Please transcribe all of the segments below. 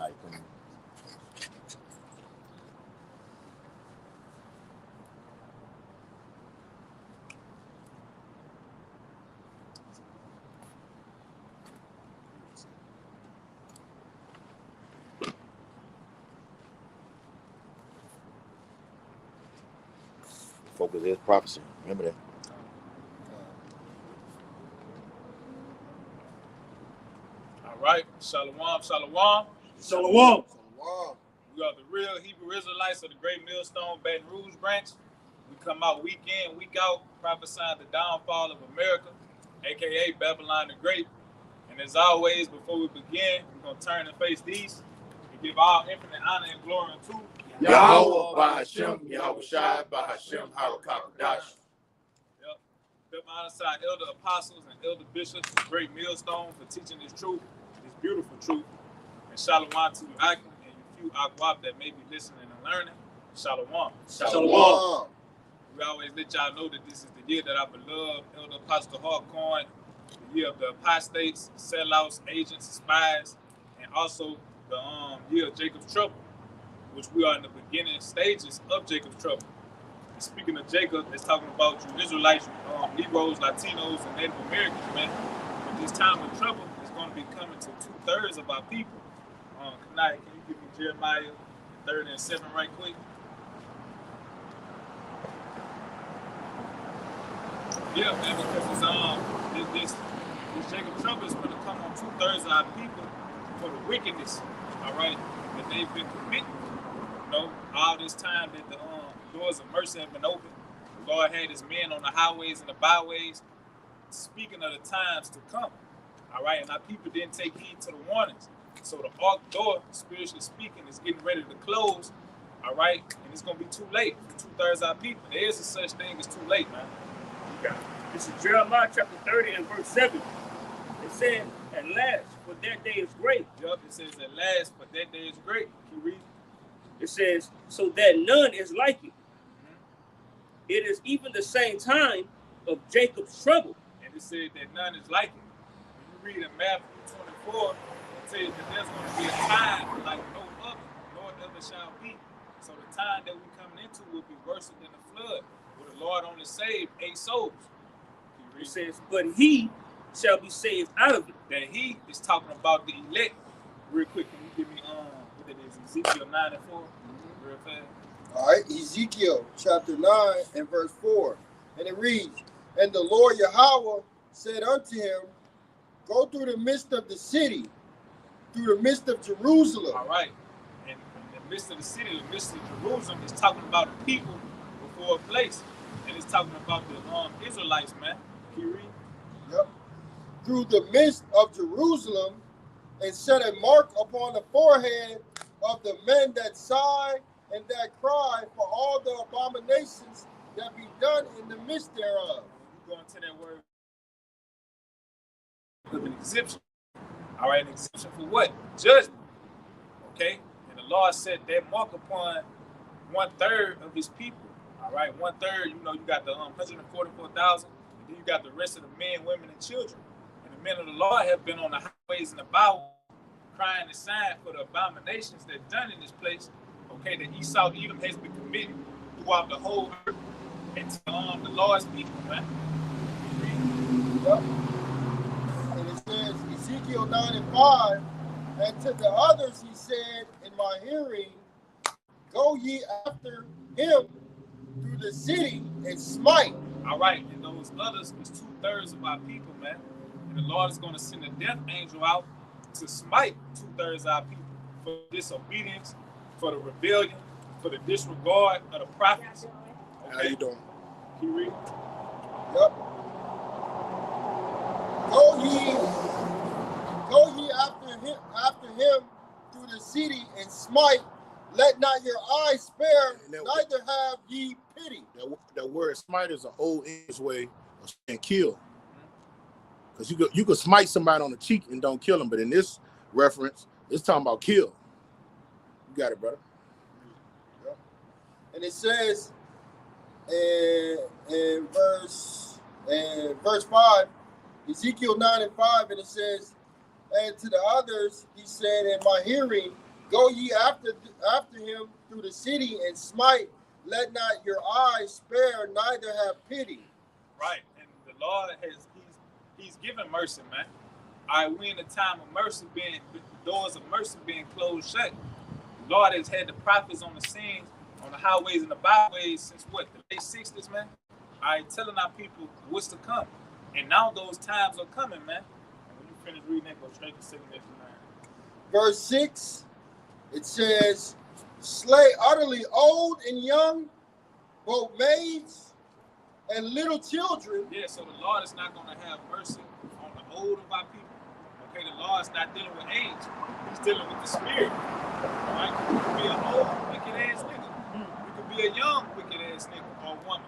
my opinion. Focus is prophecy. Remember that. All right. Shalom, shalom. Shalom. We are the real Hebrew Israelites of the Great Millstone Baton Rouge branch. We come out week in, week out, prophesying the downfall of America, a.k.a. Babylon the Great. And as always, before we begin, we're going to turn and face these and give all infinite honor and glory unto Yahweh Bahashem, Yahweh Shai Bahashem, Harakakadash. Yep. Give honor to our elder apostles and elder bishops of the Great Millstone for teaching this truth, this beautiful truth. And shalom to you, Akim, and you few Akwab that may be listening and learning. Shalom. Shalom. We always let y'all know that this is the year that our beloved Elder Apostle Harcoin, the year of the apostates, sellouts, agents, spies, and also the year of Jacob's trouble, which we are in the beginning stages of Jacob's trouble. And speaking of Jacob, it's talking about you Israelites, Negroes, Latinos, and Native Americans, man. But this time of trouble is going to be coming to 2/3 of our people. Kanai, can you give me Jeremiah 30 and 7 right quick? Yeah, man, because it's this Jacob trouble is going to come on 2/3 of our people for the wickedness, all right, that they've been committing. You know, all this time that the doors of mercy have been open, the Lord had his men on the highways and the byways speaking of the times to come, all right, and our people didn't take heed to the warnings. So the ark door, spiritually speaking, is getting ready to close, all right, and it's going to be too late for 2/3 of our people. There is a such thing as too late, man. This is Jeremiah chapter 30 and verse 7. It says, at last, for that day is great. Yup, it says at last, but that day is great. Can you read? It says, so that none is like it. It is even the same time of Jacob's trouble. And it said that none is like it. When you read in Matthew 24, it says that there's going to be a time like no other shall be. So the time that we're coming into will be worse than the flood, where the Lord only saved 8 souls. It says, but he shall be saved out of it. That he is talking about the elect. Real quick, can you give me what it is, Ezekiel 9 and 4? Real fast. All right, Ezekiel chapter 9 and verse 4. And it reads, and the Lord Yahweh said unto him, go through the midst of the city, through the midst of Jerusalem. All right. And in the midst of the city, the midst of Jerusalem, is talking about the people before a place. And it's talking about the Israelites, man. Can you read? Yep. Through the midst of Jerusalem, and set a mark upon the forehead of the men that sigh and that cry for all the abominations that be done in the midst thereof. You go into that word of an exemption. All right, an exemption for what? Judgment. Okay? And the Lord set that mark upon 1/3 of his people. All right, 1/3, you know, you got the 144,000, and then you got the rest of the men, women, and children. And the men of the Lord have been on the highways and the byways, crying and sighing for the abominations that done in this place. Okay, that Esau, Edom has been committed throughout the whole earth, and to the Lord's people, man. Yep. And it says, Ezekiel 9 and 5, and to the others he said in my hearing, go ye after him through the city and smite. All right, and those others is 2/3 of our people, man. And the Lord is going to send a death angel out to smite 2/3 of our people for disobedience, for the rebellion, for the disregard of the prophets. Okay. How you doing? Can you read? Yep. Go ye after him through the city and smite. Let not your eyes spare, neither have ye pity. That word smite is an old English way of saying kill. Because you could smite somebody on the cheek and don't kill them, but in this reference, it's talking about kill. You got it, brother. Yep. And it says in verse 5, Ezekiel 9 and 5, and it says, and to the others he said in my hearing, Go ye after him through the city and smite. Let not your eyes spare, neither have pity. Right. And the Lord he's given mercy, man. All right, we in a time of mercy the doors of mercy being closed shut. The Lord has had the prophets on the scenes, on the highways and the byways since what, the late 60s, man? All right, telling our people what's to come. And now those times are coming, man. And when you finish reading that, go straight to 7 9. Verse 6, it says, slay utterly old and young, both maids and little children. Yeah, so the Lord is not going to have mercy on the old of our people. Okay, the Lord is not dealing with age. He's dealing with the spirit. All right? You could be an old, wicked-ass nigga. You could be a young, wicked-ass nigga or woman.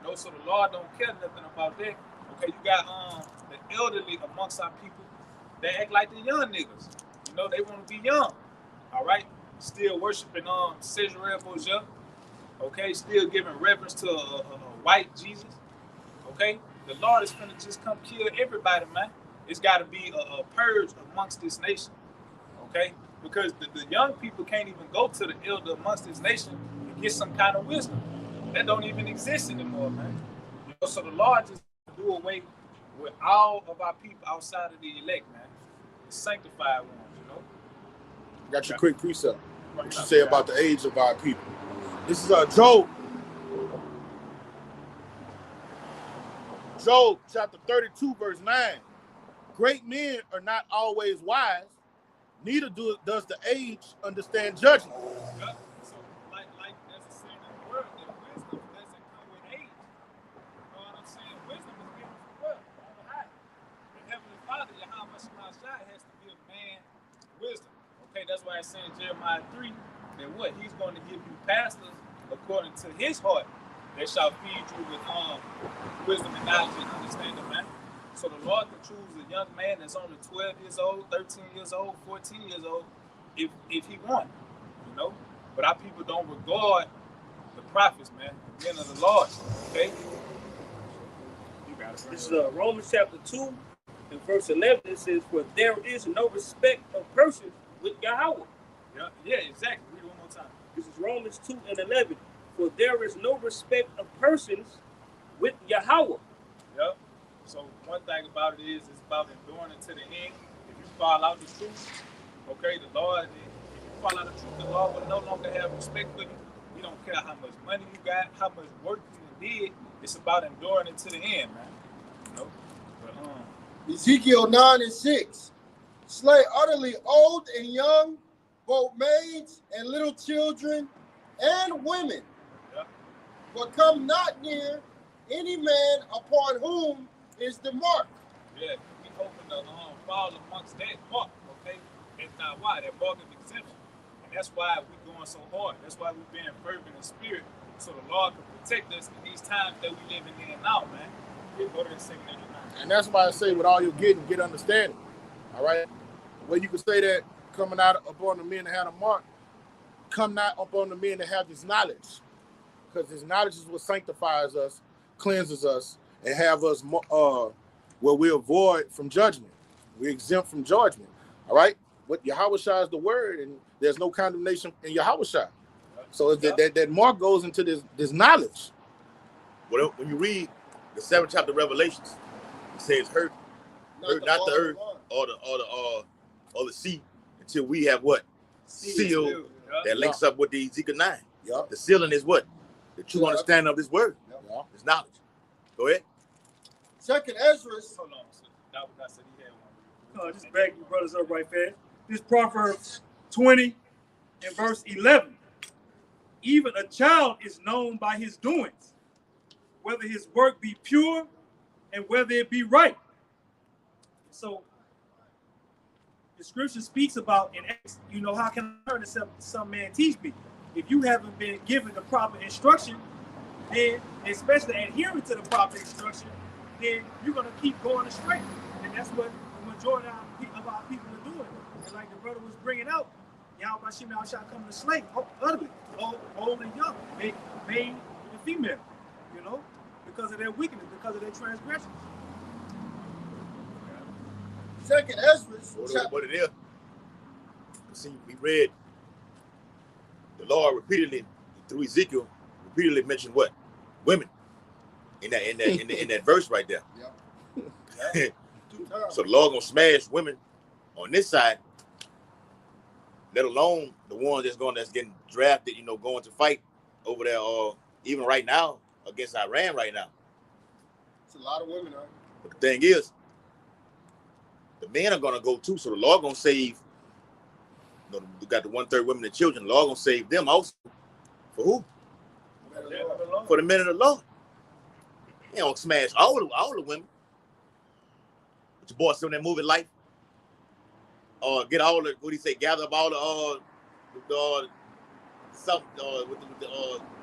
You know, so the Lord don't care nothing about that. Okay, you got the elderly amongst our people. They act like the young niggas. You know, they want to be young. All right? Still worshiping Cesare Borgia. Okay? Still giving reverence to a white Jesus. Okay? The Lord is finna just come kill everybody, man. It's got to be a purge amongst this nation. Okay? Because the young people can't even go to the elder amongst this nation and get some kind of wisdom. That don't even exist anymore, man. You know, so the Lord just do away with all of our people outside of the elect, man. The sanctified ones, you know. Got your quick precept. What you say about the age of our people? This is Job. Job chapter 32, verse 9. Great men are not always wise, neither does the age understand judgment. Yeah. So, like there's a saying in the word that wisdom doesn't come with age. You know what I'm saying? Wisdom is given from what? On the high. The Heavenly Father, Yahweh Shai, has to give man wisdom. Okay, that's why it's saying Jeremiah 3 that what? He's going to give you pastors according to his heart that shall feed you with wisdom and knowledge and understanding, man. So the Lord can choose a young man that's only 12 years old, 13 years old, 14 years old, if he wants, you know. But our people don't regard the prophets, man, the men of the Lord, okay? You got it. This is Romans chapter 2 and verse 11. It says, for there is no respect of persons with Yahweh. Yeah, exactly. Read it one more time. This is Romans 2 and 11. For there is no respect of persons with Yahweh. Yep. So one thing about it is it's about enduring until the end. If you fall out the truth, okay, the Lord, if you fall out the truth, the Lord will no longer have respect for you. He don't care how much money you got, how much work you did. It's about enduring until the end, man. You know? But, Ezekiel 9 and 6. Slay utterly old and young, both maids and little children and women. Yep. But come not near any man upon whom is the mark. Yeah, we hoping to fall amongst that mark, okay? That's not why. That mark of exemption. And that's why we're going so hard. That's why we're being fervent in spirit, so the Lord can protect us in these times that we living in now, man. We go to the 2 9. And that's why I say with all you're getting, get understanding. All right? Well, you can say that coming out upon the men that have a mark, come not upon the men that have this knowledge. Because this knowledge is what sanctifies us, cleanses us, and have us where we avoid from judgment. We're exempt from judgment. All right? What Yahweh Shai is the word, and there's no condemnation in Yahweh Shai. So that mark goes into this knowledge. Well, when you read the 7th chapter of Revelations, it says, hurt not the earth or the sea until we have what? Sealed. That links up with the Ezekiel 9. Yeah. The sealing is what? The true understanding of this word. Yeah. It's knowledge. Go ahead. Second Ezra. Hold on. So that said he had one. Just back you brothers up right fast. This Proverbs 20 and verse 11. Even a child is known by his doings, whether his work be pure and whether it be right. So the scripture speaks about, in how can I learn except some man teach me? If you haven't been given the proper instruction, then, especially adhering to the proper instruction, then you're going to keep going astray. And that's what the majority of our people are doing. And like the brother was bringing out, Yahweh shall come to slay utterly, old and young, male and female, because of their wickedness, because of their transgressions. Second Ezra. What it is. See, we read Lord repeatedly through Ezekiel repeatedly mentioned what? Women in that verse right there. Yep. So the Lord gonna smash women on this side, let alone the ones that's getting drafted, going to fight over there, even right now against Iran right now. It's a lot of women, huh? But the thing is, the men are gonna go too. So the Lord gonna save. We got the 1/3 women and children. The Lord gonna save them also. For who? For the men of the Lord. He don't smash all the women. But your boy still in that movie Life. Get all the, what do you say? Gather up all the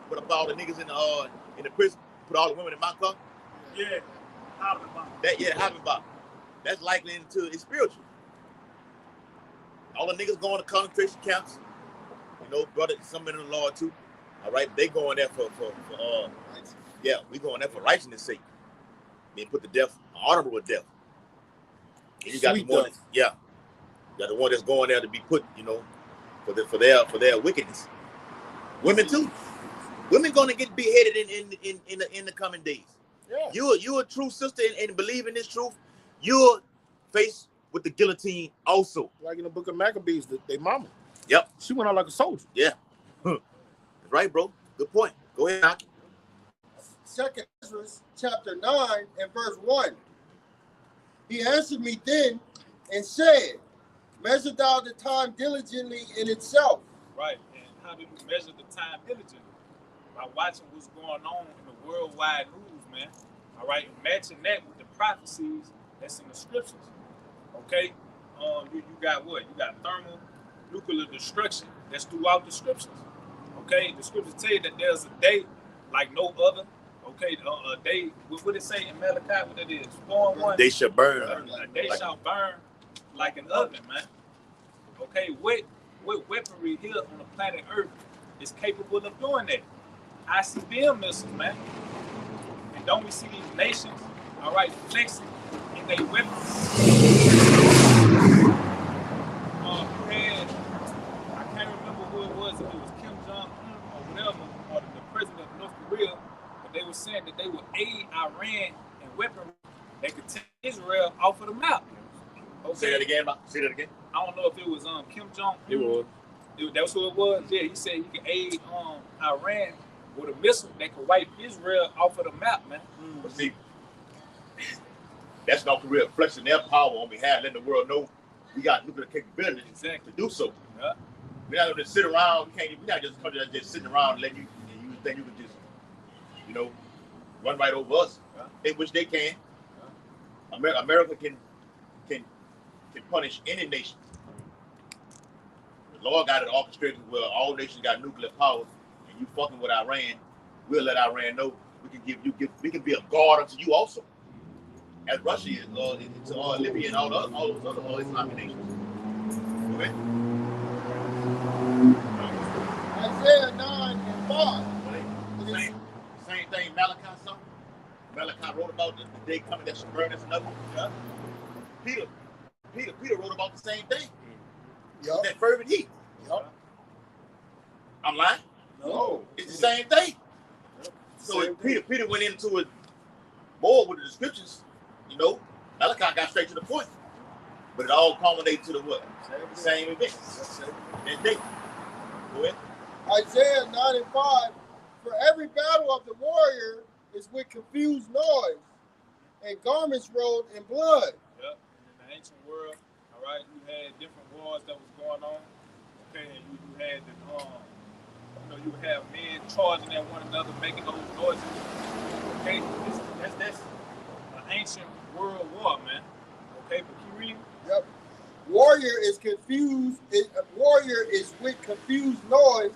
put up all the niggas in the prison. Put all the women in my car. Yeah. Hopping bomb. That's likely into it's spiritual. All the niggas going to concentration camps. Brother, some men of the Lord too. All right, they going there for we going there for righteousness' sake. They put to death, honorable death. And you got the one, you got the one that's going there to be put, for their wickedness. Women too. Women gonna get beheaded in the coming days. Yeah. You a true sister and believe in this truth. You're faced with the guillotine also. Like in the book of Maccabees, they mama. Yep. She went out like a soldier. Yeah. Right, bro. Good point. Go ahead, Aki. 2nd Ezra chapter 9 and verse 1. He answered me then and said, measure thou the time diligently in itself. Right. And how do you measure the time diligently? By watching what's going on in the worldwide news, man. All right. Matching that with the prophecies that's in the scriptures. Okay. You got what? You got thermonuclear destruction that's throughout the scriptures. Okay. The scriptures tell you that there's a day like no other. Okay, a day, what did it say in Malachi? What it is? 4:1. They shall burn. They shall burn like an oven, man. Okay, what weaponry here on the planet Earth is capable of doing that? ICBM missiles, man. And don't we see these nations, all right, flexing in their weapons? I can't remember who it was, if it was Kim Jong-un or whatever, or the president of North Korea. They were saying that they would aid Iran in weaponry that could take Israel off of the map. Okay. Say that again. I don't know if it was Kim Jong-un. It was. That's who it was. Yeah, he said he could aid Iran with a missile that could wipe Israel off of the map, man. But see, that's North Korea flexing their power on behalf, letting the world know we got nuclear capability to do so. Yeah. We're not going to sit around. We're not just country that's just sitting around and letting you think you can just run right over us, in which they can. America can punish any nation. The Lord got it orchestrated where all nations got nuclear power, and you fucking with Iran, we'll let Iran know we can be a guard unto you also, as Russia is to Libya and all those other Islamic nations. Okay. Isaiah 9 and 5. Same thing Malachi something. Malachi wrote about the day coming that should burn us another. Yeah. Peter wrote about the same thing. Yep. That fervent heat. Yep. I'm lying? No. It's the same thing. Yep. So Peter went into it more with the descriptions, Malachi got straight to the point. But it all culminated to the what? Same event. That day. Go ahead. Isaiah 9 and 5. For every battle of the warrior is with confused noise and garments rolled in blood. Yep. In the ancient world, all right, you had different wars that was going on. Okay, and you had you would have men charging at one another, making those noises. Okay, that's an ancient world war, man. Okay, but keep reading. Yep. Warrior is confused. Warrior is with confused noise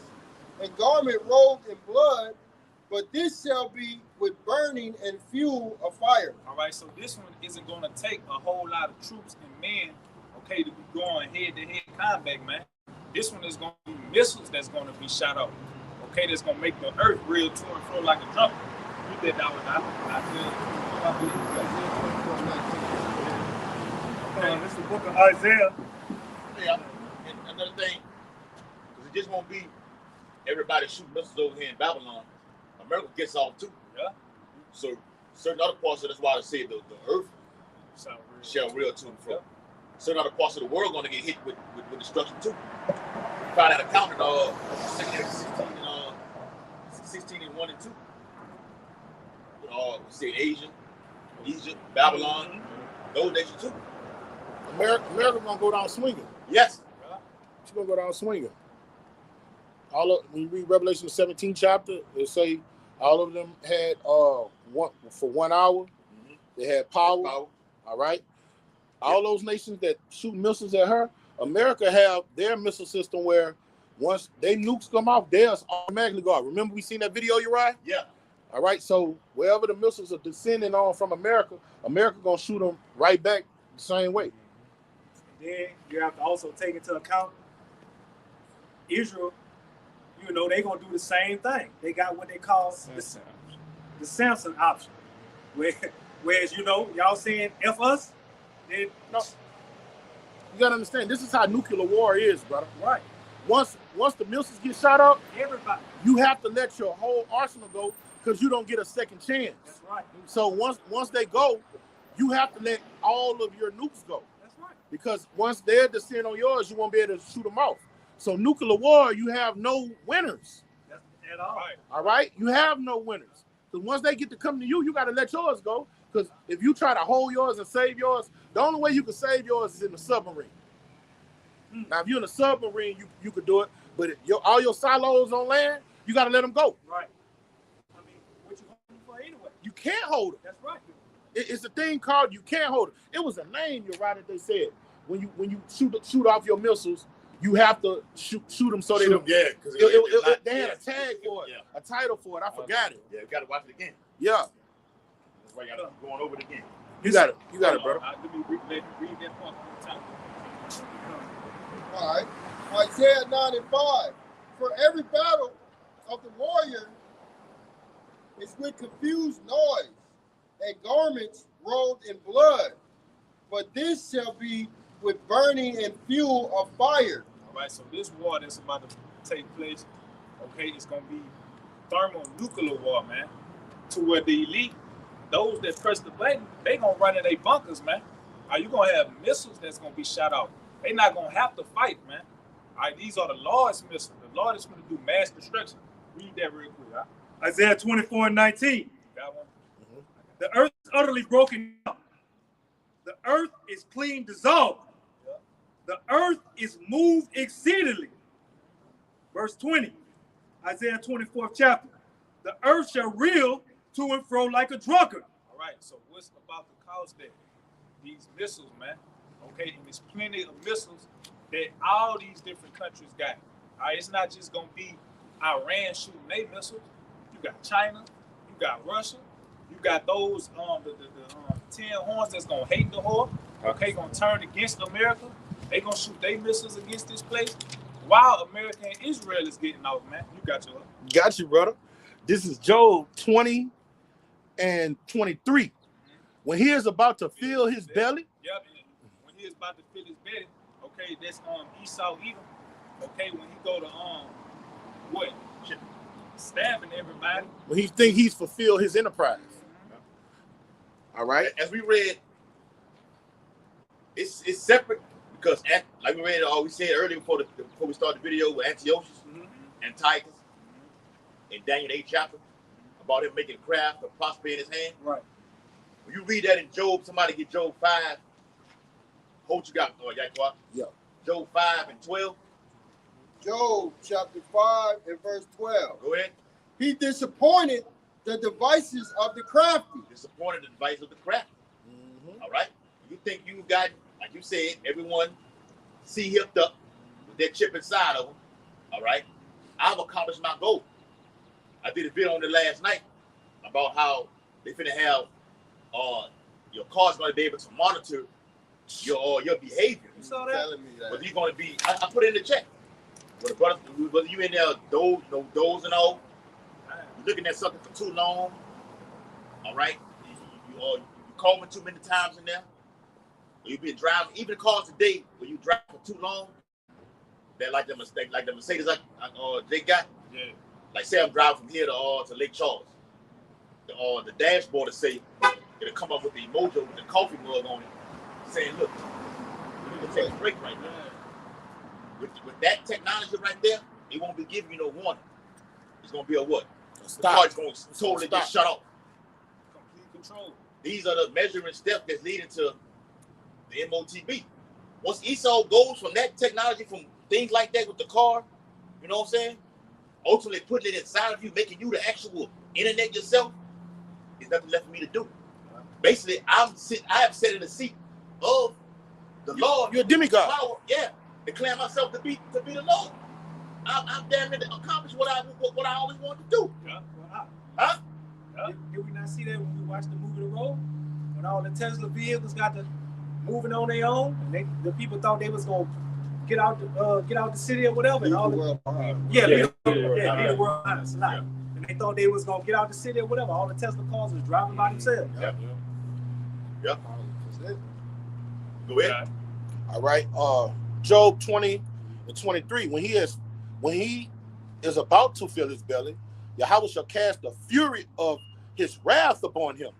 and garment rolled in blood, but this shall be with burning and fuel of fire. All right, so this one isn't going to take a whole lot of troops and men, okay, to be going head-to-head combat, man. This one is going to be missiles that's going to be shot out, okay, that's going to make the earth reel to and fro like a drum. You did that one, I feel. Okay, this is the book of Isaiah. Yeah, and another thing, because it just won't be everybody shooting missiles over here in Babylon, America gets off too. Yeah. So certain other parts of that's why I say the earth shall real to and fro. Yeah. Certain other parts of the world going to get hit with destruction too. Find that account in 16 and 1 and 2. With all say Asia, Egypt, Babylon, those nations too. America gonna go down swinging. Yes. She's gonna go down swinging. When you read Revelation 17 chapter, it say all of them had for 1 hour. Mm-hmm. They had power. All right. All those nations that shoot missiles at her, America have their missile system where once they nukes come off, theirs automatically go out. Remember we seen that video, Uriah? Yeah. All right. So wherever the missiles are descending on from America gonna shoot them right back the same way. Then you have to also take into account Israel. You know, they're gonna do the same thing. They got what they call the Samson option. Whereas, you know, y'all saying F us, then No. You gotta understand, this is how nuclear war is, brother. right. Once the missiles get shot up, Everybody. you have to let your whole arsenal go because you don't get a second chance. That's right. So once they go, you have to let all of your nukes go. That's right. Because once they're descend on yours, you won't be able to shoot them off. So nuclear war, you have no winners. That's at all. Right. All right? You have no winners. Because once they get to come to you, you got to let yours go. Because if you try to hold yours and save yours, the only way you can save yours is in the submarine. Now, if you're in a submarine, you could do it. But all your silos on land, you got to let them go. Right. I mean, what you holding for anyway? You can't hold them. That's right. It's a thing called you can't hold it. It was a name, you're right, that they said. When you shoot off your missiles, you have to shoot them so they don't. Yeah, because they had a tag for it, a title for it. I forgot it. Yeah, you got to watch it again. Yeah, That's why you got to keep going over it again. you got it, brother. Let me read that part one time. All right. Isaiah 9 and 5. For every battle of the warrior is with confused noise and garments rolled in blood. But this shall be with burning and fuel of fire. All right, so this war that's about to take place, okay, it's going to be thermonuclear war, man. To where the elite, those that press the button, they going to run in their bunkers, man. Are you going to have missiles that's going to be shot out? They not going to have to fight, man. All right, these are the Lord's missiles. The Lord is going to do mass destruction. Read that real quick, huh? Isaiah 24 and 19. Got one? The earth is utterly broken up. The earth is clean dissolved. Yeah. The earth is moved exceedingly. Verse 20. Isaiah 24th chapter. The earth shall reel to and fro like a drunkard. All right, so what's about to cause that? These missiles, man. Okay, and there's plenty of missiles that all these different countries got. All right, it's not just gonna be Iran shooting their missiles. You got China, you got Russia, you got those the 10 horns that's gonna hate the whore. Okay, gonna turn against America. They gonna shoot their missiles against this place. While America and Israel is getting off, man. You got your. Got you, brother. This is Job 20 and 23. When he is about to fill his belly. Yep. When he is about to fill his belly, okay, that's Esau Edom. Okay, when he go to what? Stabbing everybody. When he think he's fulfilled his enterprise. All right. As we read, it's separate because like we read, we said earlier before we started the video with Antiochus and Titus in Daniel 8 chapter about him making craft of prosper in his hand. Right. When you read that in Job, somebody get Job 5. Hold you got, Yakwa. Yeah. Job 5 and 12. Job chapter 5 and verse 12. Go ahead. He disappointed the devices of the crafty. Disappointed the device of the crafty. All right. You think you got, like you said, everyone hipped up with that chip inside of them. All right. I've accomplished my goal. I did a video on it last night about how they finna have your car's gonna be able to monitor your behavior. You saw that? Telling me that. Whether you're gonna be, I put it in the check. Whether you in there dozing off, you're looking at something for too long. All right, you call me too many times in there. Or you've been driving, even the cars today where you drive for too long. That like the Mercedes they got, Yeah. Like say I'm driving from here to Lake Charles. The dashboard will say, it'll come up with the emoji with the coffee mug on it, saying, look, we need to take a break right now. With that technology right there, it won't be giving you no warning. It's going to be a what? The car is going to totally just shut off. Complete control. These are the measuring steps that's leading to the MOTB. Once Esau goes from that technology, from things like that with the car, you know what I'm saying? Ultimately putting it inside of you, making you the actual internet yourself, there's nothing left for me to do. Basically, I have sat in the seat of the Lord. You're a demigod. Power, yeah. Declare myself to be the Lord. I'm damn near accomplished what I always wanted to do. Yeah. Huh? Did we not see that when we watched the movie The Road? When all the Tesla vehicles got to moving on their own, and the people thought they was gonna get out the city or whatever, and all the world behind. Leave the world behind. And they thought they was gonna get out the city or whatever. All the Tesla cars was driving by themselves. Yep. Go ahead. All right. Job 20 and 23. When he is about to fill his belly, Yahweh shall cast the fury of his wrath upon him,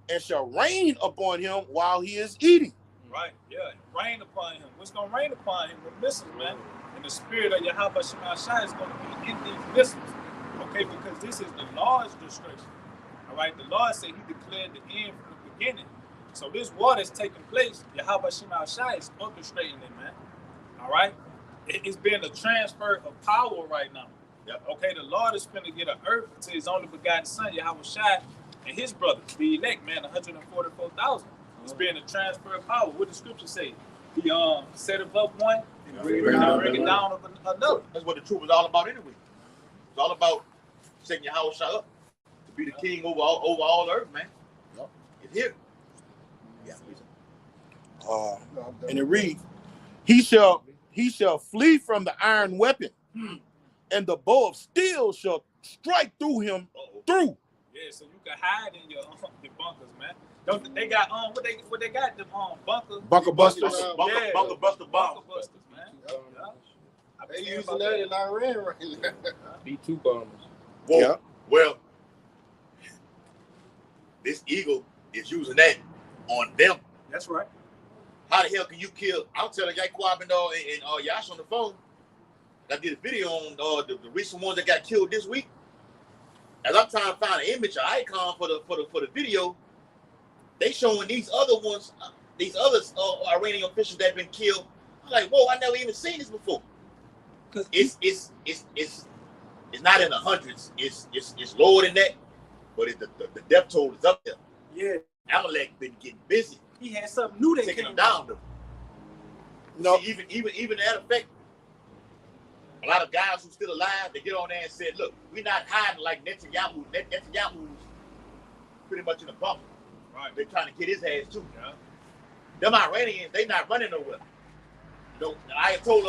and shall rain upon him while he is eating. Right, yeah. Rain upon him. What's gonna rain upon him? The missiles, man. And the spirit of Yahweh Shema Shai is gonna be in these missiles. Okay, because this is the Lord's destruction. All right, the Lord said he declared the end from the beginning. So this war that's taking place, Yahweh Shema Shai is orchestrating it, man. All right? It's been a transfer of power right now. Yep. Okay, the Lord is finna get an earth to his only begotten son, Yahweh Shai, and his brothers, the elect, man, 144,000. It's been a transfer of power. What the scripture say? He set it up one and bring it down of another. That's what the truth is all about anyway. It's all about setting your house up to be the king over all the earth, man. Yep. It's here. Yeah. And it reads, he shall flee from the iron weapon, and the bow of steel shall strike through him through. Yeah, so you can hide in your bunkers, man. Don't they got what they got them Bunker busters. Bunker buster bomb. Bunker busters, man. Yeah. They using that in Iran right now. B2 bombers. Whoa. Yeah. Well, this eagle is using that on them. That's right. How the hell can you kill? I'm telling Yaquab and Yash on the phone. I did a video on the recent ones that got killed this week. As I'm trying to find an image, an icon for the video, they showing these other ones, these other Iranian officials that have been killed. I'm like, whoa, I never even seen this before. It's not in the hundreds. It's lower than that, but the death toll is up there. Yeah. Amalek been getting busy. He had something new that taking came them down though. No. See, even that effect. A lot of guys who still alive, they get on there and said, look, we're not hiding like Netanyahu. Netanyahu's pretty much in the bunker. Right. They're trying to get his ass too. Yeah. Them Iranians, they not running nowhere. You know, I told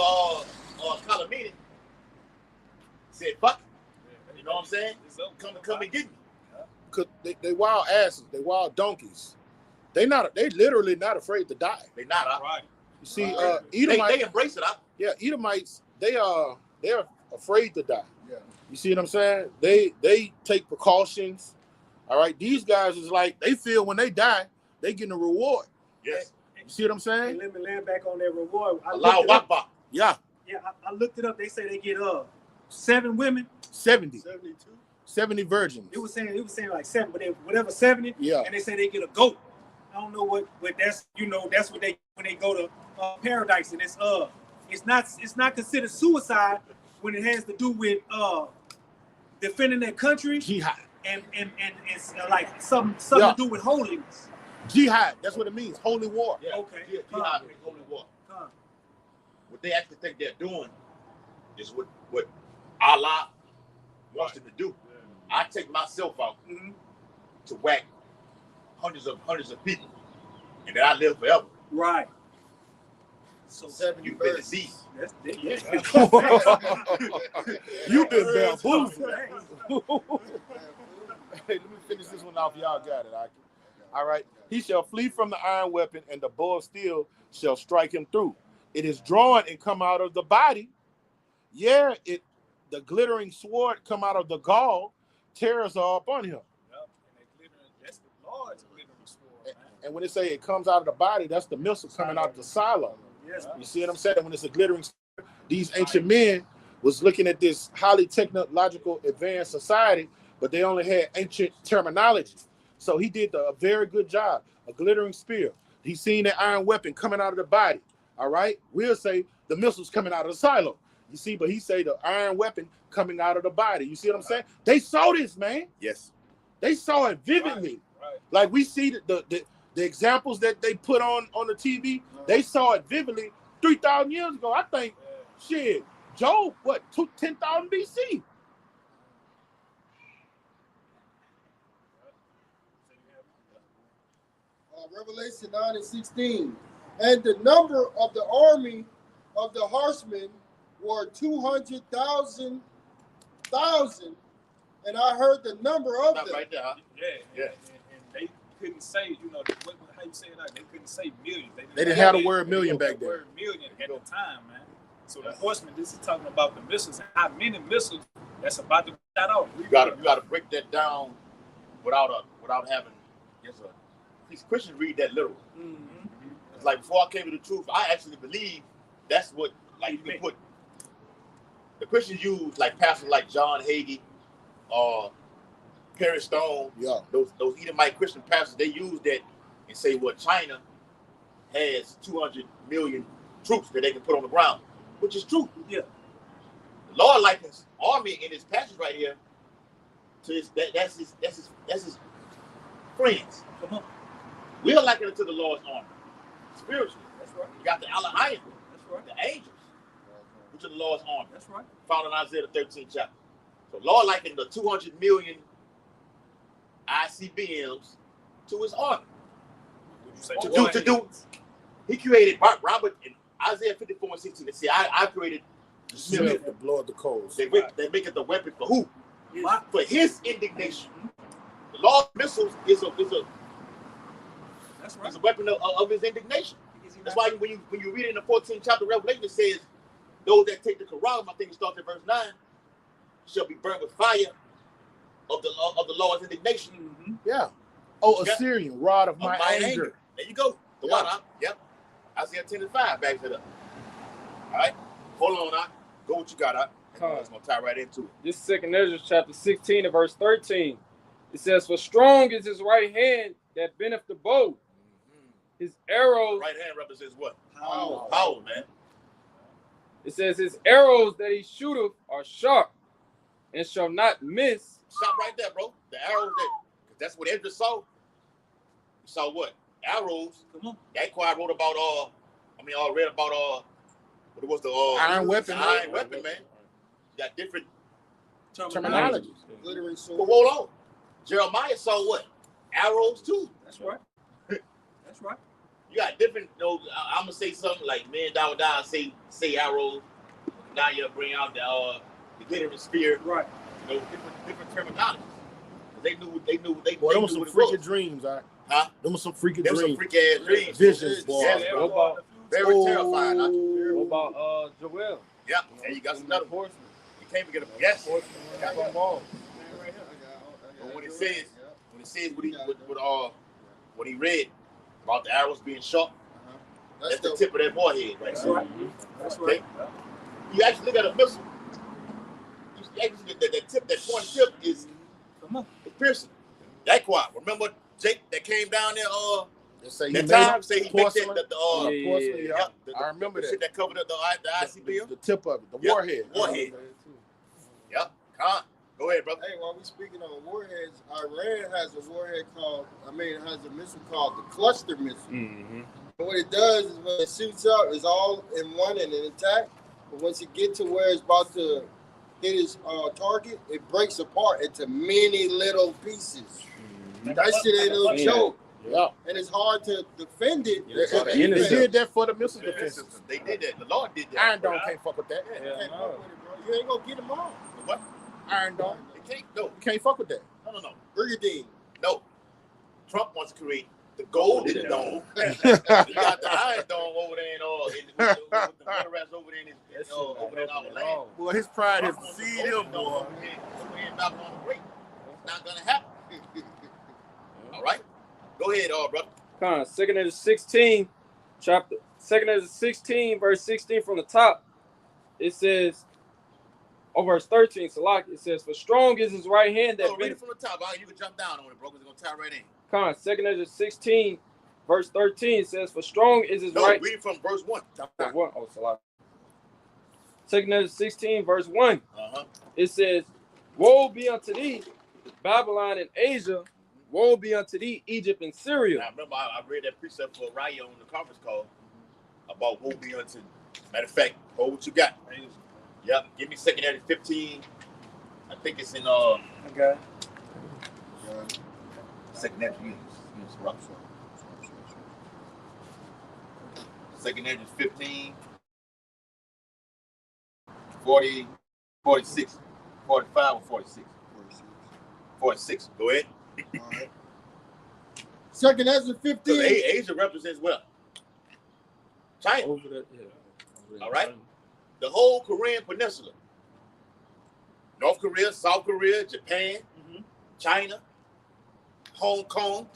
Kalamini, said, fuck it. You know what I'm saying? Come and get me. Cause they wild asses, they wild donkeys. They literally not afraid to die. They not. Right. You see, Edomites, they embrace it. Yeah, Edomites, they're afraid to die. Yeah. You see what I'm saying? They take precautions. All right, these guys is like they feel when they die, they getting a reward. Yes. You see what I'm And saying? let me land back on that reward. Allahu Akbar. Yeah, I looked it up. They say they get 7 women. 70 72. virgins. It was saying like 7, but whatever 70. Yeah. And they say they get a goat. I don't know what that's that's what they when they go to paradise, and it's not considered suicide when it has to do with defending their country Jihad. and it's like something to do with holiness. Jihad. That's what it means. Holy war. Yeah. Okay. Jihad means holy war. What they actually think they're doing is what Allah wants them to do. I take myself out to whack hundreds of people, and then I live forever. Right. So 70 You've been verses. deceived. You've been bamboozled. Hey, let me finish this one off. Y'all got it. All right. He shall flee from the iron weapon, and the bow of steel shall strike him through. It is drawn and come out of the body. Yeah, the glittering sword come out of the gall, tears are up on him. Yep. And they glittering, that's the Lord's glittering sword, man. And when they say it comes out of the body, that's the missile coming out of the silo. Yes. You see what I'm saying? When it's a glittering sword, these ancient men was looking at this highly technological advanced society, but they only had ancient terminology. So he did a very good job. A glittering spear. He seen the iron weapon coming out of the body. All right. We'll say the missiles coming out of the silo. You see, but he say the iron weapon coming out of the body. You see what I'm saying? They saw this, man. Yes. They saw it vividly. Right. Like we see the examples that they put on the TV. They saw it vividly 3,000 years ago. I think, shit, Job, 10,000 BC. Revelation 9:16. And the number of the army of the horsemen were 200,000. And I heard the number of Stop them. right there. Huh? Yeah. And they couldn't say, how you say it like, they couldn't say millions. They didn't have the word million back The then. word million at the time, man. So the horsemen, this is talking about the missiles and how many missiles that's about to be shot out. You gotta break that down without having these Christians read that literal. Mm-hmm. It's like before I came to the truth, I actually believe that's what you can put. The Christians use like pastors like John Hagee, Perry Stone, those Edomite Christian pastors, they use that and say, well, China has 200 million troops that they can put on the ground, which is true. Yeah. The Lord likens army in this passage right here to that's his friends. Come on. We are likened to the Lord's army spiritually. That's right. You got the Elohim, That's right. the angels, which are the Lord's army. That's right. Found in Isaiah the 13th chapter. So Lord likened the 200 million ICBMs to his army. Would you say To do. He created Robert in Isaiah 54:16. They say, I created the Smith. To blow up the coals. They make it the weapon for who? For his indignation. The Lord's missiles is a That's right. it's a weapon of his indignation. That's why when you read it in the 14th chapter of Revelation, it says, those that take the Quran, I think it starts at verse 9, shall be burned with fire of the Lord's indignation. Mm-hmm. Yeah. Oh, Assyrian, rod of my anger. There you go. The one, huh? Yep. Isaiah 10:5 backs it up. All right. Hold on, huh? Go what you got, huh? It's going to tie right into it. This is 2nd Ezra chapter 16 and verse 13. It says, for strong is his right hand that bendeth the bow. His arrows. Right hand represents what? Power, man. It says his arrows that he shooteth are sharp and shall not miss. Stop right there, bro. The arrows that's what Ezra saw. He saw what? Arrows. Come on. That choir wrote about read about what was the Iron weapon. Iron weapon, man. You got different Terminology. Glittering But sword. hold on. Jeremiah saw what? Arrows too. That's right. That's right. You got different, I'm gonna say something like man down say arrows. Now you bring out the glittering spear. Right. Different terminologies. They knew Boy, them was some freaking dreams, all right? Huh? Them was some freaking Them some dreams. freak ass dreams. Visions, boy. Yeah, What about, very terrifying. Huh? what about Joel? Yeah, and you got some another horseman. You can't forget them. Yes. Horseman from Ball. But when it says what he read about the arrows being sharp, that's the tip of that forehead, right? That's right. That's right. You actually look at a missile. You actually that point tip is piercing. That quiet. Remember Jake that came down there that time say he mixed it I remember the that. shit that covered up the ICBM. The tip of it, the warhead. Warhead. Yep. Go ahead, brother. Hey, while we speaking on warheads, Iran has a warhead it has a missile called the cluster missile. Mm-hmm. And what it does is when it shoots out, it's all in one and an attack. But once it gets to where it's about to hit its target, it breaks apart into many little pieces. Mm-hmm. That shit ain't no joke. Yeah. And it's hard to defend it. They did that for the missile defense. They did that. The Lord did that. Iron Dome can't fuck with that. You can't fuck with it, bro. You ain't gonna get them all. What? Iron Dome. They can't. No. You can't fuck with that. No. Brigandine. No. Trump wants to create the golden dome. You got the iron dome over there and all. With the rats over there in over there in our land. Boy, his pride has deceived him, boy. Over here in Babylon the Great. It's not gonna happen. All right, go ahead, brother. Con, 2nd of the 16, chapter 2nd of the 16, verse 16 from the top. It says, verse 13, Salak, it says, for strong is his right hand that read it from the top. You can jump down on it, bro, because it's gonna tie right in. Con, 2nd of the 16, verse 13 says, for strong is his right. Read it from verse 1. What? Oh, Salak. 2nd of the 16, verse 1. It says, woe be unto thee, Babylon and Asia. Woe be unto thee, Egypt and Syria. Now, remember, I read that precept for Raya on the conference call about woe be unto. Matter of fact, hold what you got. Yep, give me 2nd Ezra 15. I think it's in Okay. 2nd Ezra. Yes, 2nd Ezra 15, 40, 46, 45 or 46? 46. Go ahead. All right. 2nd Ezra 15. Asia represents what? China. Over there, yeah. All right. The whole Korean Peninsula. North Korea, South Korea, Japan, China, Hong Kong,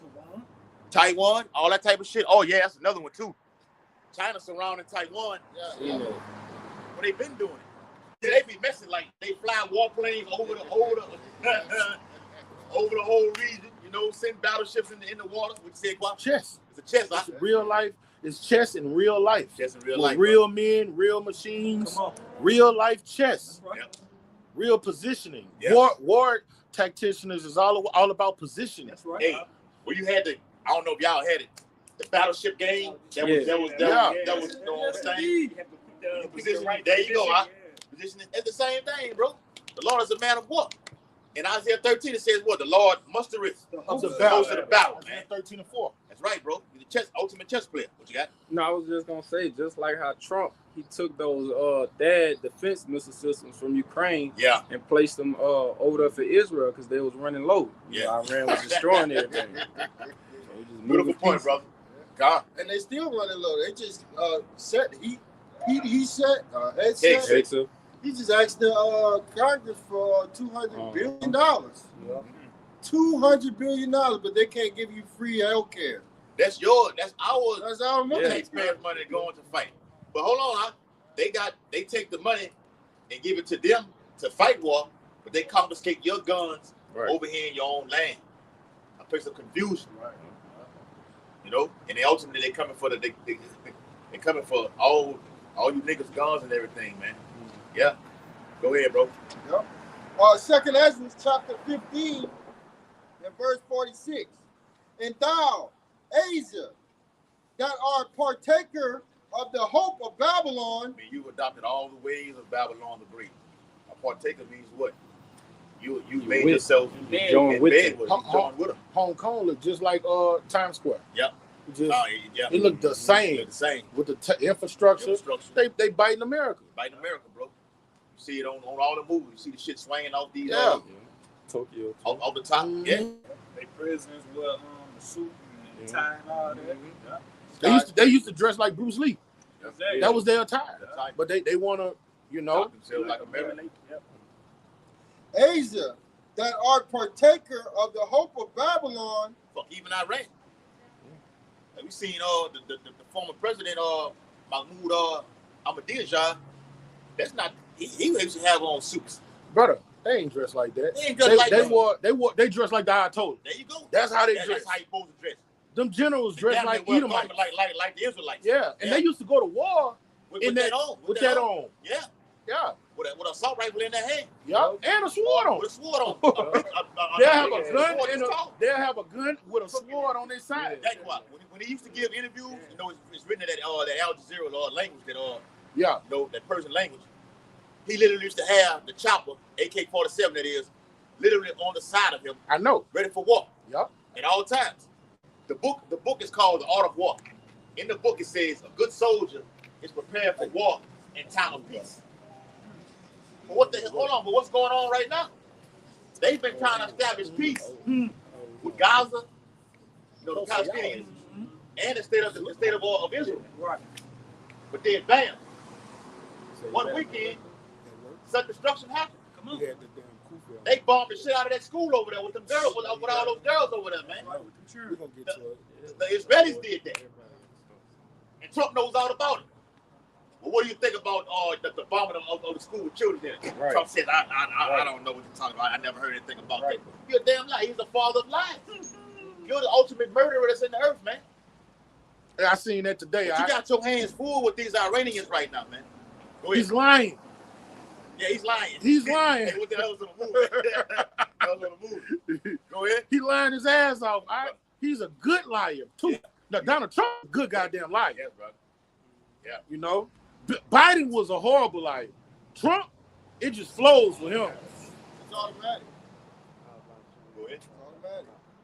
Taiwan, all that type of shit. Oh, yeah, that's another one, too. China surrounding Taiwan. Yeah. What they been doing? They be messing like they fly warplanes over the over the whole region, you know, send battleships in the water. What you say, Guap? Chess. It's a chess. It's real life. It's chess in real life. Chess in real with life. Real men, real machines, real life chess. Yep. Real positioning. Yep. War tacticians is all about positioning. That's right. Hey, well, you had I don't know if y'all had it. The battleship game. That was you know what I'm saying? There you go. Positioning. It's the same thing, bro. The Lord is a man of war. In Isaiah 13, it says what? The Lord mustereth the host of the battle, man. 13 and 4. That's right, bro. You're the ultimate chess player. What you got? No, I was just gonna say, just like how Trump, he took those THAAD defense missile systems from Ukraine, and placed them over there for Israel because they was running low. Yeah, Iran was destroying everything. So beautiful point, brother. God, and they still running low. They just set he set he just asked the Congress for $200 billion. $200 billion, but they can't give you free health care. That's our money. Taxpayers' money going to fight. But hold on, they take the money and give it to them to fight war, but they confiscate your guns over here in your own land. A place of confusion, you know. And they ultimately they coming for they coming for all you niggas guns and everything, man. Yeah, go ahead, bro. Yep. 2nd Ezra chapter 15 and verse 46. And thou, Asia, that art partaker of the hope of Babylon. I mean, you adopted all the ways of Babylon the Great. A partaker means what? You made yourself join with them. Hong Kong looked just like Times Square. Yep. It looked the same. With the infrastructure. They biting America. Biting America, bro. You see it on all the movies. You see the shit swinging off these Tokyo. Off the top. Mm-hmm. Yeah. They prisoners with the suit and tie and all that. They used to dress like Bruce Lee. Exactly. That was their attire. But they want to, you know. Like American. Asia, that art partaker of the hope of Babylon. Fuck, even Iran. We seen the former president Mahmoud Ahmadinejad. That's not he used to have on suits. Brother, they ain't dressed like that. They ain't dressed like that. They dressed like the Ayatollah. There you go. That's how they dress. That's how you supposed to dress. Them generals dressed like Edomites. Like the Israelites. Yeah, and they used to go to war with that on. Yeah. Yeah. With an assault rifle in their hand. Yeah. And a sword on. With a sword on. They'll have a gun they'll have a gun with a sword on their side. That's why. When he used to give interviews, you know, it's written in that Al Jazeera language that you know, that Persian language. He literally used to have the chopper, AK-47 that is, literally on the side of him. I know. Ready for war. Yep. At all times. The book is called The Art of War. In the book it says a good soldier is prepared for war in time of peace. But what's going on right now? They've been trying to establish peace with Gaza, You know, the Palestinians and the state of Israel. Right. But they advanced. One weekend, such destruction happened. Come on. They bombed the shit out of that school over there with them girls, with all those girls over there, man. Sure. We're gonna get to it. The Israelis did that. And Trump knows all about it. But what do you think about the bombing of the school with children there? Right. Trump says, I don't know what you're talking about. I never heard anything about that. You're a damn lie. He's the father of lies. You're the ultimate murderer that's in the earth, man. And I seen that today. But you got your hands full with these Iranians right now, man. Go ahead. He's lying. Yeah, he's lying. He's lying. Hey, what the hell was on the movie? That was on the movie. Go ahead. He lying his ass off. He's a good liar too. Yeah. Now Donald Trump, a good goddamn liar. Yeah, bro. Yeah. You know, Biden was a horrible liar. Trump, it just flows with him. It's automatic. Go ahead.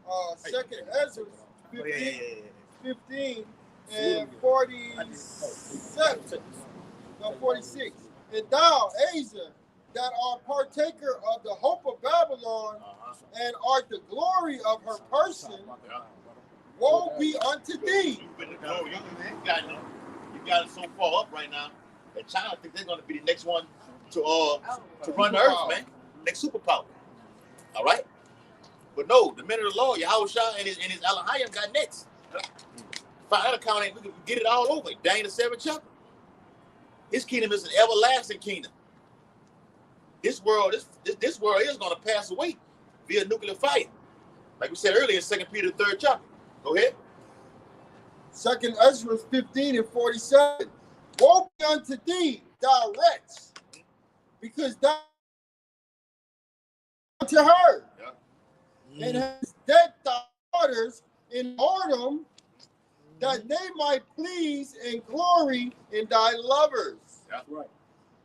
Automatic. Second Ezra 15 and 47. No, 46. And thou, Asia, that art partaker of the hope of Babylon, and art the glory of her person, woe be unto thee. You got it so far up right now that China think they're going to be the next one to run the earth, man. Next superpower. All right? But no, the men of the law, Yahushua and his Elohim got next. Find that account, we can get it all over. Daniel the 7th chapter. His kingdom is an everlasting kingdom. This world is going to pass away via nuclear fire. Like we said earlier in 2 Peter 3rd chapter. Go ahead. Second Ezra 15 and 47. Woe be unto thee, thou wretch, because thou to her, and hast dead thy daughters in whoredom, that they might please and glory in thy lovers, Right.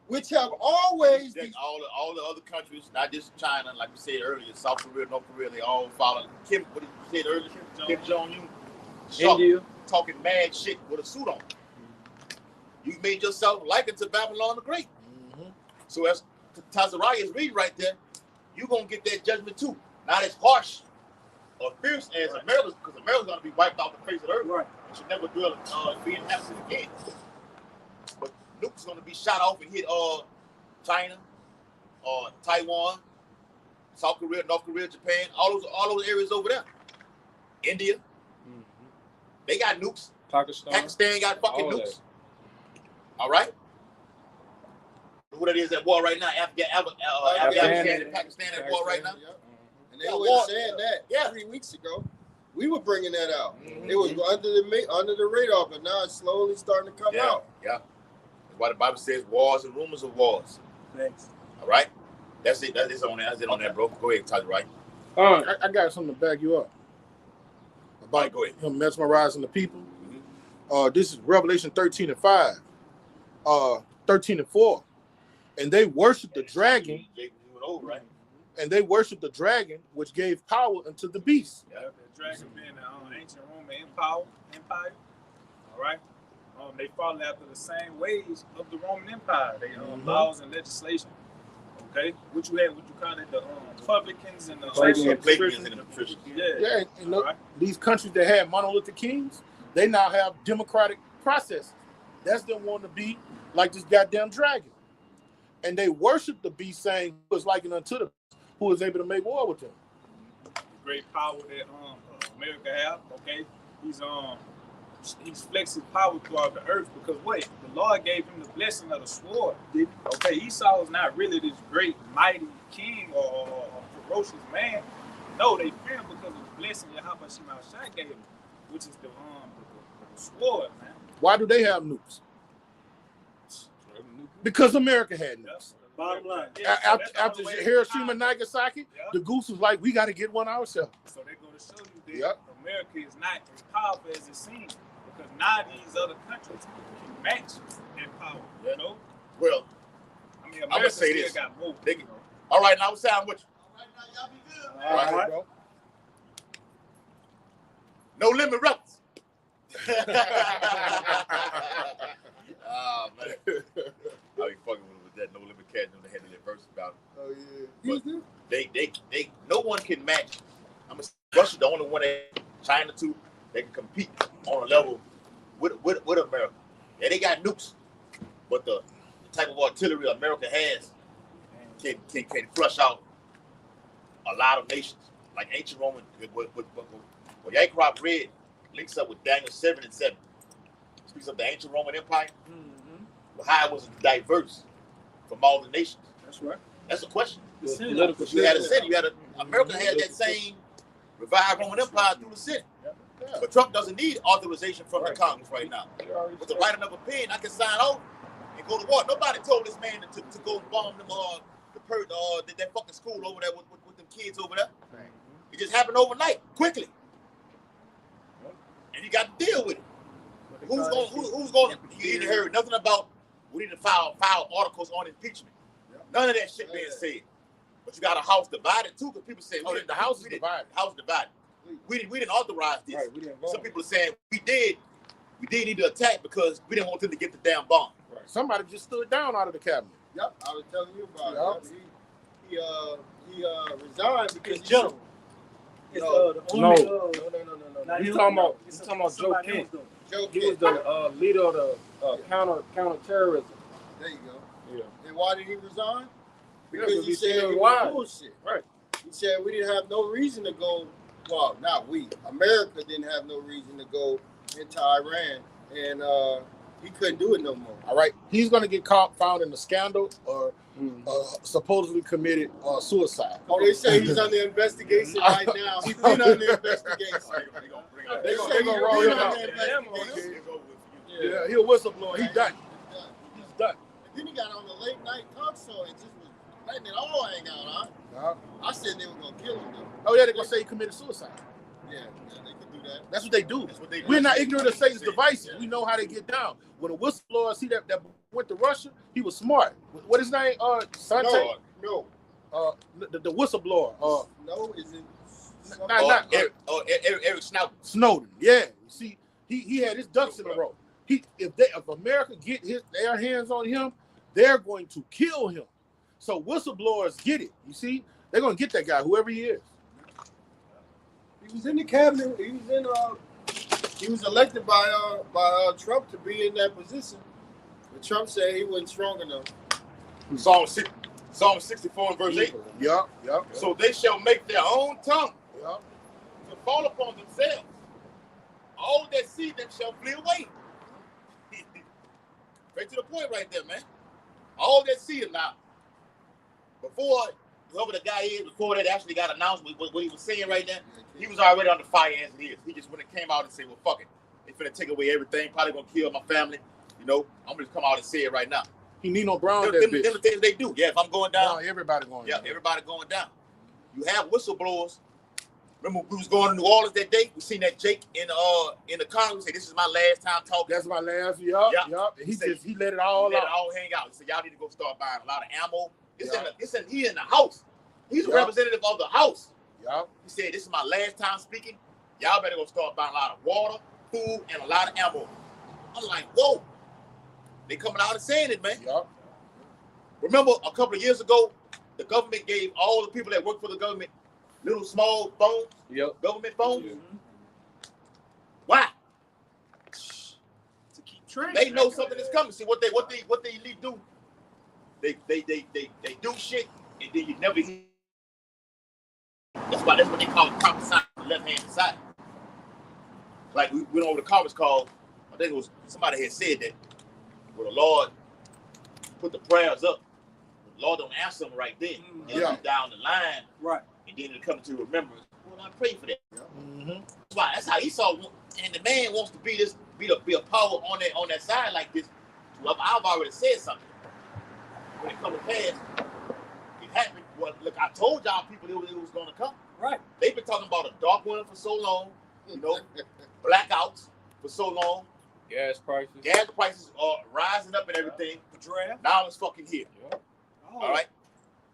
which have always all the other countries, not just China, like we said earlier, South Korea, North Korea, they all follow Kim. What did you say earlier? Kim Jong-un, India, talking mad shit with a suit on. You made yourself likened to Babylon the Great. So as Tazariah is reading right there, you're gonna get that judgment too. Not as harsh or fierce as America, because America's gonna be wiped off the face of the earth. Right. It should never dwell be inhabited again. But nukes gonna be shot off and hit China, Taiwan, South Korea, North Korea, Japan, all those areas over there. India, they got nukes. Pakistan got fucking nukes. All right. What it is at war right now? Afghanistan and Pakistan at war right now. And they were saying that 3 weeks ago. We were bringing that out. It was under the radar, but now it's slowly starting to come out. Yeah. That's why the Bible says wars and rumors of wars. Thanks. All right. That's it. That's it on that. That's it on that, bro. Go ahead, Tyler. Right. I got something to back you up about him mesmerizing the people. This is Revelation 13 and 5, 13 and 4, and they worship the dragon. And they worship the dragon, which gave power unto the beast. Yeah, the dragon being the ancient Roman Empire. All right. They follow after the same ways of the Roman Empire. They laws and legislation. Okay, what you call it, the publicans and the Plebeians and the patricians. Yeah, and look, these countries that had monolithic kings, they now have democratic processes. That's them wanting to be like this goddamn dragon. And they worship the beast, saying who is likened unto the beast, who is able to make war with them. The great power that America have, okay? He's flexing power throughout the earth because what? The Lord gave him the blessing of the sword. Okay, Esau is not really this great, mighty king or ferocious man. No, they fear him because of the blessing Yahweh Shai gave him, which is the sword, man. Why do they have nukes? Because America had nukes. Bottom line. After Hiroshima and Nagasaki, the goose was like, we got to get one ourselves. So they're going to show you that America is not as powerful as it seems. Because now these other countries can match in power, you know? Well, I mean, I'm going to say this. Got more, all right, now, what's sound with you? All right, now, y'all be good. All right, bro. No limit records. Oh, man. I be fucking with that no limit cat. They had that verse about it. Oh, yeah. They no one can match. I'm gonna say Russia, the only one that China too. They can compete on a level with America. Yeah, they got nukes, but the type of artillery America has can flush out a lot of nations. Like ancient Roman, what Yankrop read links up with Daniel 7 and 7. Speaks of the ancient Roman Empire, how it was diverse from all the nations. That's right. That's a question. Political. You had a Senate. America had that same revived Roman Empire through the Senate. But Trump doesn't need authorization from the Congress right now. With the writing of a pen, I can sign off and go to war. Nobody told this man to go bomb them that fucking school over there with them kids over there. It just happened overnight, quickly. And you got to deal with it. Who's going? You ain't heard nothing about we need to file articles on impeachment. None of that shit being said. But you got a house divided too, because people say, the house is divided. House divided. We didn't authorize this. Right, we didn't vote. Some people are saying we did need to attack because we didn't want them to get the damn bomb. Right. Somebody just stood down out of the cabinet. Yep, I was telling you about it. He resigned because It's Joe. It's the No. only, No. You talking about Joe Kent? Joe He was the leader of the counter-terrorism. There you go. Yeah. And why did he resign? Because Because he he said still it alive. was bullshit. Right. He said we didn't have no reason to go. Well, not we. America didn't have no reason to go into Iran, and he couldn't do it no more. All right, he's going to get found in a scandal or supposedly committed suicide. Oh, they say he's under investigation right now. He's been under investigation. They gonna roll him out. Yeah, he a whistleblower. He's done. He's done. And then he got on the late night talk show and just was letting it all hang out, huh? I said they were gonna kill him though. Oh yeah, they're gonna say he committed suicide. Yeah, they could do that. That's what they do. That's what they do. We're not ignorant of Satan's devices. We know how they get down. When a whistleblower see that went to Russia, he was smart. What his name? Sante? No. The whistleblower. No, is it? Eric Snowden. Yeah. See, he had his ducks in a row. If America get their hands on him, they're going to kill him. So whistleblowers get it. You see, they're gonna get that guy, whoever he is. He was in the cabinet. He was elected by Trump to be in that position. But Trump said he wasn't strong enough. Psalm 64 and verse 8. Yep. So they shall make their own tongue Yep. to fall upon themselves. All that see them shall flee away. Right to the point right there, man. All that see him now. Before whoever the guy is, before that actually got announced what he was saying right now, he was already under fire as it is. He just when it came out and said, well, fuck it. They finna take away everything, probably gonna kill my family. You know, I'm gonna just come out and say it right now. He Nino Brown that Them bitch. the things they do. Yeah, if I'm going down, No, everybody going down. everybody going down. You have whistleblowers. Remember we was going to New Orleans that day? We seen that Jake in the car. We said, this is my last time talking. That's my last. Yep. He let it all Let out. it all hang out. He said, y'all need to go start buying a lot of ammo. He in the house. He's a representative of the house. Yep. He said, this is my last time speaking. Y'all better go start buying a lot of water, food, and a lot of ammo. I'm like, whoa. They coming out and saying it, man. Yep. Remember a couple of years ago, the government gave all the people that work for the government little small phones, government phones. Mm-hmm. Why? To keep track. They know something is coming. See what they elite do. They do shit and then you never hear. That's what they call prophesying on the left hand side. Like we went over the conference call. I think it was somebody had said that. Well, the Lord put the prayers up. The Lord don't answer them right then. It'll be down the line. Right. And then it'll come to remembrance. Well, I pray for that. Mm-hmm. That's how Esau, and the man wants to be a power on that side like this. Well, I've already said something. When it comes to pass, it happened. Well, look, I told y'all people it was going to come. Right. They've been talking about a dark winter for so long, you know, blackouts for so long. Gas prices. Gas prices are rising up and everything. The draft. Now it's fucking here. Oh. All right.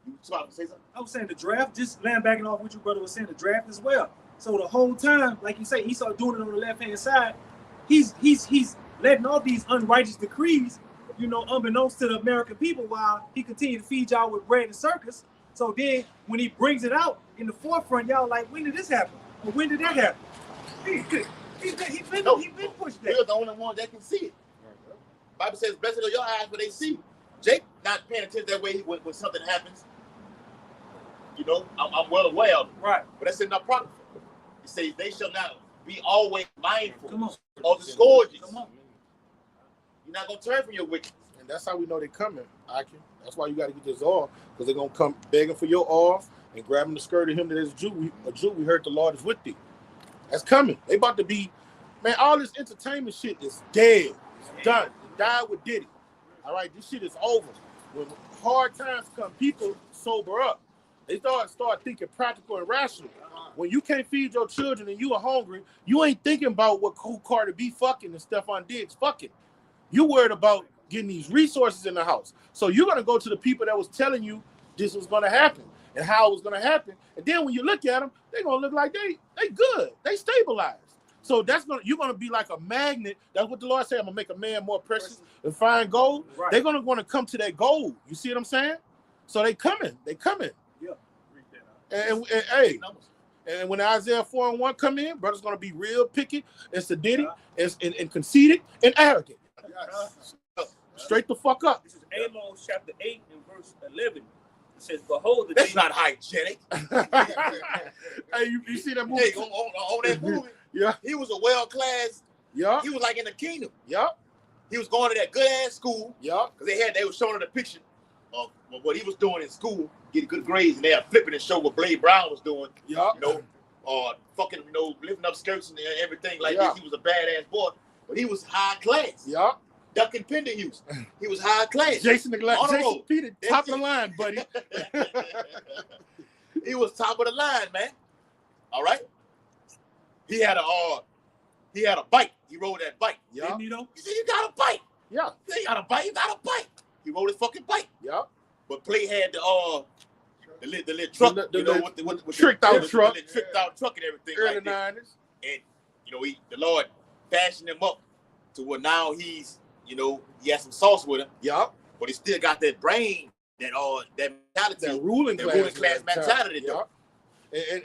You trying to say something? I was saying the draft, just land backing off what your brother was saying, the draft as well. So the whole time, like you say, Esau doing it on the left-hand side, he's letting all these unrighteous decrees, you know, unbeknownst to the American people, while he continued to feed y'all with bread and circus. So then when he brings it out in the forefront, y'all like, when did this happen? Or when did that happen? He been pushed that. We're the only one that can see it. Bible says, blessed are your eyes, but they see. Jake not paying attention that way when something happens. You know, I'm well aware of it. Right. But that's in the prophet. It says, they shall not be always mindful of the scourges. You're not going to turn from your wickedness. And that's how we know they're coming, Aki. That's why you got to get this oil, because they're going to come begging for your oil and grabbing the skirt of him that is a Jew. We heard the Lord is with thee. That's coming. They about to be, man, all this entertainment shit is dead. It's done. It died with Diddy. All right, this shit is over. When hard times come, people sober up. They start thinking practical and rational. When you can't feed your children and you are hungry, you ain't thinking about who Carter B fucking and Stephon Diggs fucking. You worried about getting these resources in the house. So you're going to go to the people that was telling you this was going to happen and how it was going to happen. And then when you look at them, they're going to look like they good. They stabilized. So you're going to be like a magnet. That's what the Lord said. I'm going to make a man more precious and find gold. Right. They're going to want to come to that gold. You see what I'm saying? So they coming. Yeah. And hey, and when Isaiah 4:1 come in, brother's going to be real picky and sadistic and conceited and arrogant. Straight the fuck up. This is Amos chapter 8 and verse 11. It says, behold, that's not hygienic. Hey, you see that movie? Hey, on that movie, yeah, he was a world-class. Yeah, he was like in the kingdom. Yeah, he was going to that good-ass school. Yeah, because they were showing the picture of what he was doing in school, getting good grades, and they are flipping and show what Blade Brown was doing. Yeah, you know, fucking, you know, lifting up skirts and everything like this. He was a badass boy, but he was high class. Yeah. Ducking Pender use. He was high class. Jason Peter, top of the line, buddy. He was top of the line, man. All right. He had a bike. He rode that bike. Yeah. He said, "You got a bike." Yeah. He said, "You got a bike. You got a bike." He rode his fucking bike. Yeah. But Play had the little truck, with tricked out truck, the tricked out truck and everything. Early like 90s. And you know, the Lord fashioned him up to where now he's. You know, he has some sauce with him. Yeah. But he still got that brain, that mentality. That ruling class mentality. Yeah.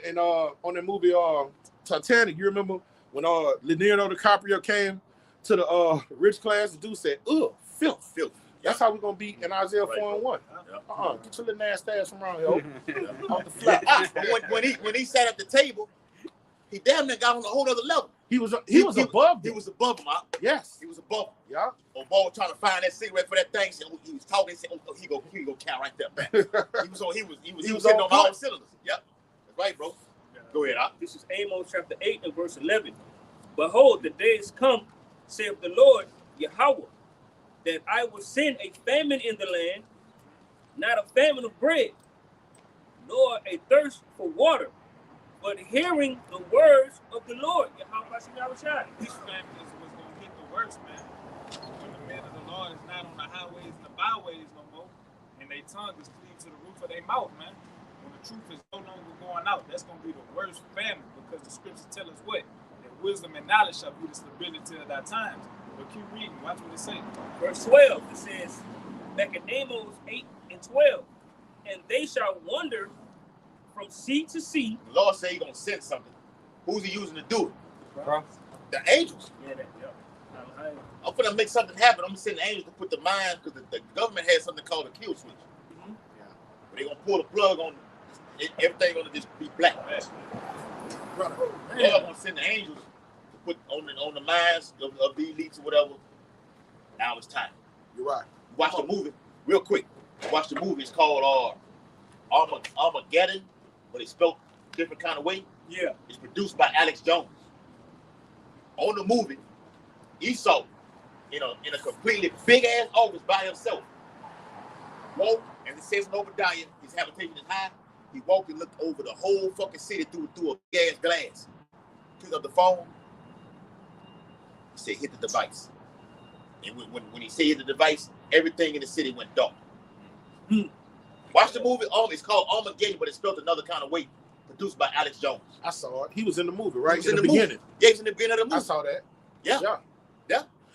And on the movie Titanic, you remember when Leonardo DiCaprio came to the rich class, the dude said, "Ugh, filth." That's how we're gonna be in Isaiah 4:1. Get your little nasty ass from around here. Off the flat. when he sat at the table, he damn near got on a whole other level. He was above. He was above him. Yes. He was above him. Yeah. Ball trying to find that cigarette for that thing. He was talking. He said, "Oh, he go count right there, man." he was sitting on all cylinders. Yep. That's right, bro. Yeah. Go ahead, This is Amos chapter 8 and verse 11. Behold, the days come, saith the Lord Yahweh, that I will send a famine in the land, not a famine of bread, nor a thirst for water, but hearing the words of the Lord. This famine is what's going to hit the worst, man. When the men of the Lord is not on the highways and the byways no more, and their tongue is cleaved to the roof of their mouth, man. When the truth is no longer going out, that's going to be the worst famine, because the scriptures tell us what? That wisdom and knowledge shall be the stability of thy times. But keep reading. Watch what it says. Verse 12, it says, back in Amos 8 and 12, and they shall wander from sea to sea. The Lord say he's going to send something. Who's he using to do it? The angels. Yeah. I'm going to make something happen. I'm going to send the angels to put the mind, because the government has something called a kill switch. Mm-hmm. Yeah. But they're going to pull the plug on it. Everything's going to just be black. Brother, they're going to send the angels to put on the minds of the elites or whatever. Now it's time. You're right. Watch the movie real quick. Watch the movie. It's called Armageddon, but it's spelled a different kind of way. Yeah. It's produced by Alex Jones. On the movie, Esau, in a completely big ass office by himself. Walk, and it says in Overdrive, his habitation is high. He walked and looked over the whole fucking city through a gas glass. Picked up the phone. He said, "Hit the device." And when he said hit the device, everything in the city went dark. Watch the movie. It's called Armageddon, but it's spelled another kind of way. Produced by Alex Jones. I saw it. He was in the movie, right? He was in the beginning. Yeah, he was in the beginning of the movie. I saw that. Yeah.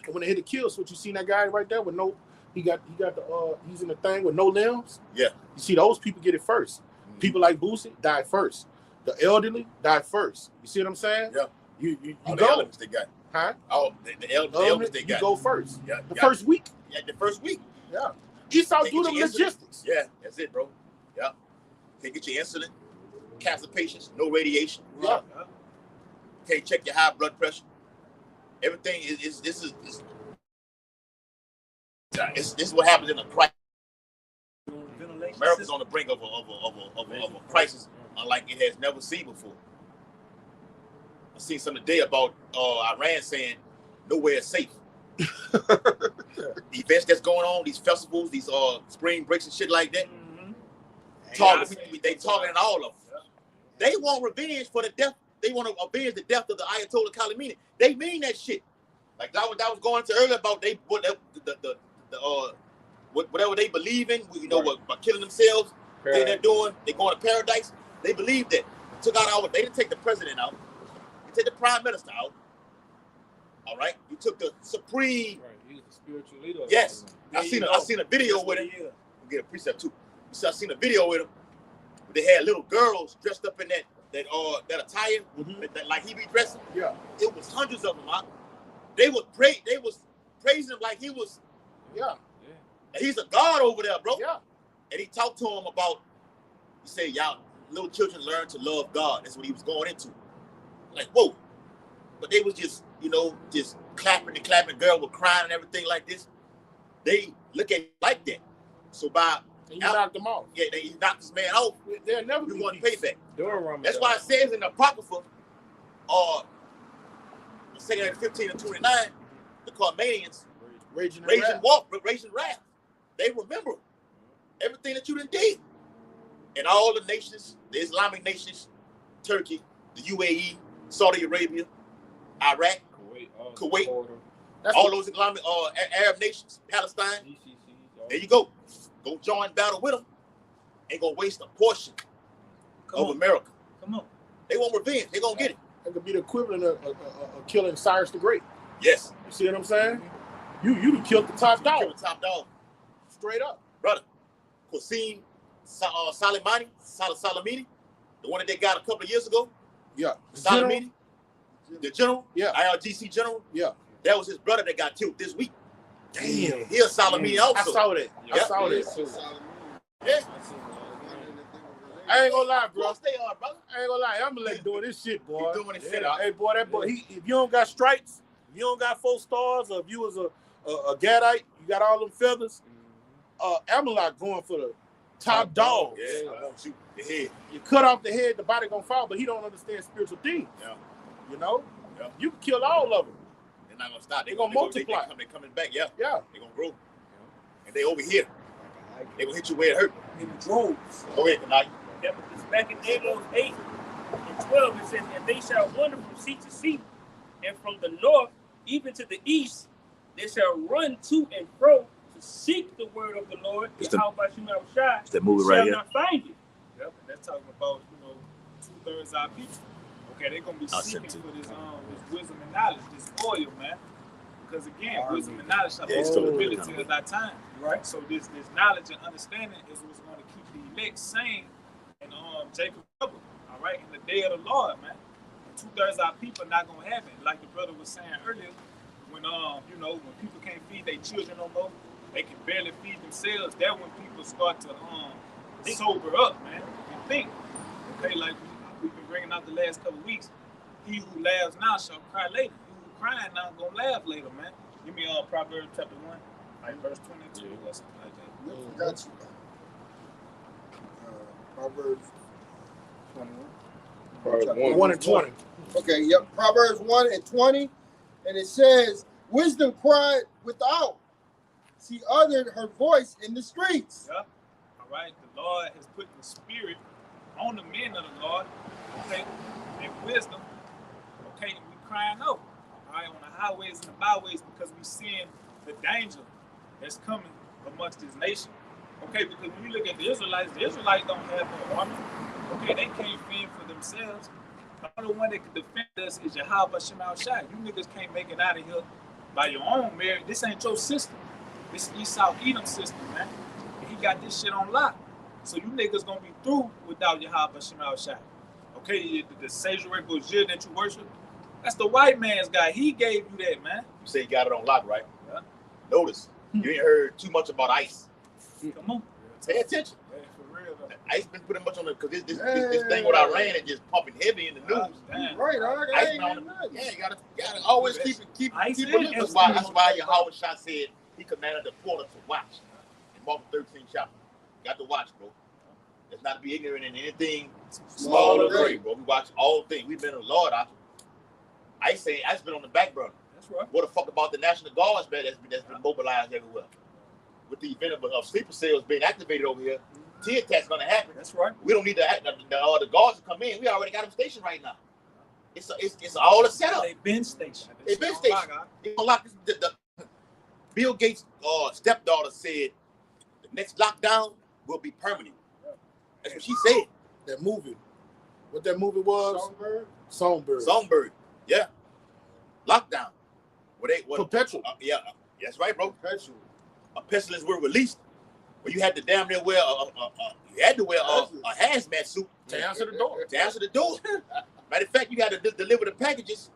And when they hit the kill switch, you seen that guy right there with no, he's in the thing with no limbs. Yeah. You see those people get it first. People like Boosie die first. The elderly die first. You see what I'm saying? Yeah. You All the go. elements they got. Huh? All the elements they You got. go first. Yeah, The yeah. first week. Yeah, the first week. Yeah. Esau Can't do get them your insulin. logistics. Yeah, that's it, bro. Yeah. Can't get your insulin, cancer patients, no radiation. Yeah. Can't check your high blood pressure. Everything is this is what happens in a crisis. America's on the brink of a crisis unlike it has never seen before. I seen something today about Iran saying nowhere is safe. The events that's going on, these festivals, these spring breaks and shit like that. They targeting all of them. They want revenge for the death. They want to avenge the death of the Ayatollah Khamenei. They mean that shit. Like that was going to earlier about whatever they believe in, what by killing themselves, they're doing. They going to paradise. They believe that. Took out they didn't take the president out. They took the prime minister out. All right, you took the supreme. Right, he was the spiritual leader. Yes, I seen a video with him. We'll get a precept too. So I seen a video with him. They had little girls dressed up in that attire that like he be dressing. Yeah, it was hundreds of them. They was praising him like he was. Yeah. And he's a god over there, bro. Yeah. And he talked to him about. He said, "Y'all little children learn to love God." That's what he was going into. Like, whoa. But they was just, just clapping and clapping. Girl was crying and everything like this. They look at it like that. So you knocked them off. Yeah, he knocked this man off. They'll never be want payback. That's why it says in the Apocrypha, 2 15 and 29, the Carmanians raging wrath. They remember everything that you done did. And all the nations, the Islamic nations, Turkey, the UAE, Saudi Arabia, Iraq, Kuwait, all those Islamic Arab nations, Palestine. There you go. Go join battle with them. Ain't gonna waste a portion of America. Come on. They want revenge. They gonna get it. It could be the equivalent of killing Cyrus the Great. Yes. You see what I'm saying? You killed the top dog. Killed the top dog. Straight up. Brother. Qasim Soleimani, the one that they got a couple of years ago. Yeah. Soleimani, the general. Yeah. IRGC general. Yeah. That was his brother that got killed this week. Damn. He a Soleimani also. I saw that. Yep. I saw that too. Yeah. I ain't gonna lie, Of bro. course they are, brother. I ain't gonna lie. I'm gonna let you doing this shit, boy. He doing his shit. Hey, boy, that boy. If you don't got stripes, if you don't got 4 stars, or if you was a Gadite, you got all them feathers. Amalek going for the top dog. Yeah, I won't shoot the head. You cut off the head, the body gonna fall, but he don't understand spiritual things. Yeah. You know? Yeah. You can kill all of them. They're not gonna stop. They gonna multiply. They coming back. Yeah. Yeah. They gonna grow. And they over here. They gonna hit you where it hurt. In droves. Go ahead, tonight. Yeah, because back in Amos 8 and 12, it says, "And they shall wander from sea to sea, and from the north even to the east, they shall run to and fro to seek the word of the Lord." It's that movie right here. Not find it. Yep, and that's talking about 2/3 our people. Okay, they're gonna be seeking for this wisdom and knowledge, this oil, man. Because again, wisdom and knowledge are ability of our time, right? So this knowledge and understanding is what's going to keep the elect sane and Jacob trouble, all right, in the day of the Lord, man. 2/3 our people not gonna have it, like the brother was saying earlier. When when people can't feed their children no more, they can barely feed themselves. That's when people start to sober up, man, and think. Okay, like we've been bringing out the last couple of weeks. He who laughs now shall cry later. He who crying now gonna laugh later, man. Give me Proverbs chapter 1, like verse 22 or something like that. Got you. Proverbs 21. 1 and 20. Okay, yep. Proverbs 1 and 20. And it says, "Wisdom cried without. She uttered her voice in the streets." Yeah. All right. The Lord has put the spirit on the men of the Lord. Okay. And wisdom. Okay. And we crying out. All right. On the highways and the byways because we seeing the danger that's coming amongst this nation. Okay. Because when you look at the Israelites don't have no army. Okay. They can't fend for themselves. The only one that can defend us is Yahweh Shema Shai. You niggas can't make it out of here by your own merit. This ain't your system. This is Esau Edom system, man. And he got this shit on lock. So you niggas gonna be through without Yahweh Shema Shai. Okay, the sanctuary Gojir that you worship, That's the white man's guy. He gave you that, man. You say you got it on lock, right? Yeah. Notice, you ain't heard too much about ICE. Come on. Pay attention. Yeah, for real, though. ICE been putting much on it because this thing with Iran is just pumping heavy in the news. Damn. Right, ICE ain't on nothing. Yeah, you gotta always keep ICE it. and That's why Yahweh Shah said he commanded the porter to watch in Mark 13 chapter. You got to watch, bro. Let's not be ignorant in anything small or great, bro. We watch all things. We've been a Lord out. ICE been on the back burner. That's right. What the fuck about the National Guards, man? That's been mobilized everywhere. With the event of sleeper cells being activated over here, tear attack's gonna happen. That's right. We don't need the guards to come in. We already got them stationed right now. It's all a setup. They been stationed. They been stationed. They gonna lock this. The Bill Gates' stepdaughter said the next lockdown will be permanent. That's what she said. That movie. What that movie was? Songbird. Songbird. Yeah. Lockdown. Perpetual. Yeah. That's right, bro. Perpetual. A pestilence were released, where you had to damn near wear a hazmat suit To answer the door. To answer the door. Matter of fact, you got to deliver the packages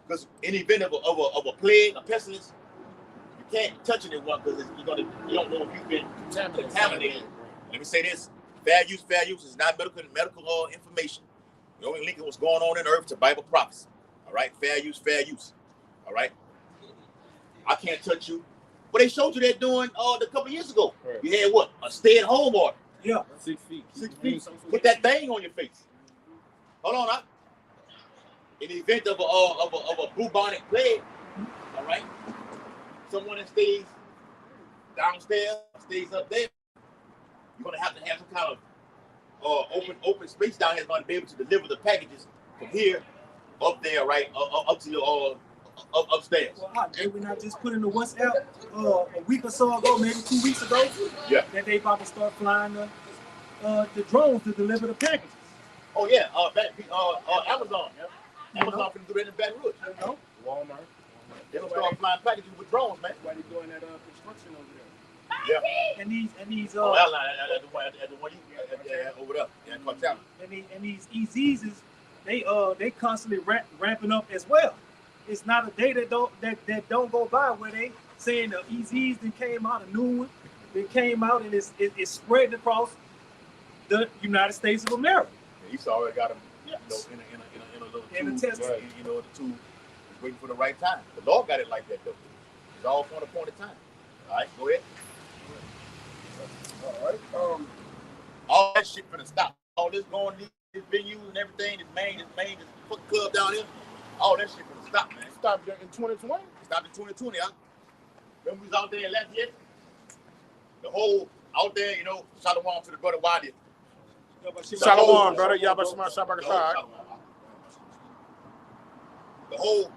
because in the event of a plague, a pestilence, you can't touch anyone because you don't know if you've been contaminated. Let me say this: fair use is not medical information. We only linking what's going on in earth to Bible prophecy. All right, fair use. All right, I can't touch you. But they showed you that doing a couple years ago. Right. You had what? A stay-at-home order. Yeah. 6 feet. 6 feet. Put that thing on your face. Hold on, in the event of a bubonic plague, all right, someone that stays downstairs, stays up there, you're gonna have to have some kind of open space down here. Is going to be able to deliver the packages from here up there, right, up to your upstairs. Well, did we not just put in the WhatsApp a week or so ago, maybe 2 weeks ago? Yeah. That they about to start flying the drones to deliver the packages. Oh yeah, Amazon. Yeah. Amazon can do that in Baton Rouge. You know? Walmart. They're gonna start flying packages with drones, man. Why they doing that construction over there? Yeah. And these at the one over there. Yeah, Cartel. and these EZs, they constantly ramping up as well. It's not a day that don't go by where they saying the EZs that came out, a new one that came out, and it's spread across the United States of America. Yeah, he's already got them, Yes. in a little In a tube. test. Right. The tube is waiting for the right time. The Lord got it like that though. It's all for the appointed time. All right, go ahead. All right. All that shit finna stop. All this going, these venues and everything, this main fucking club down here. All that shit finna stop, man. Stopped in 2020. Stopped in 2020, huh? Remember we was out there in Lafayette? The whole out there, shalom to the brother Wadi. Shalom, brother. Yabashima Shabakatah. The whole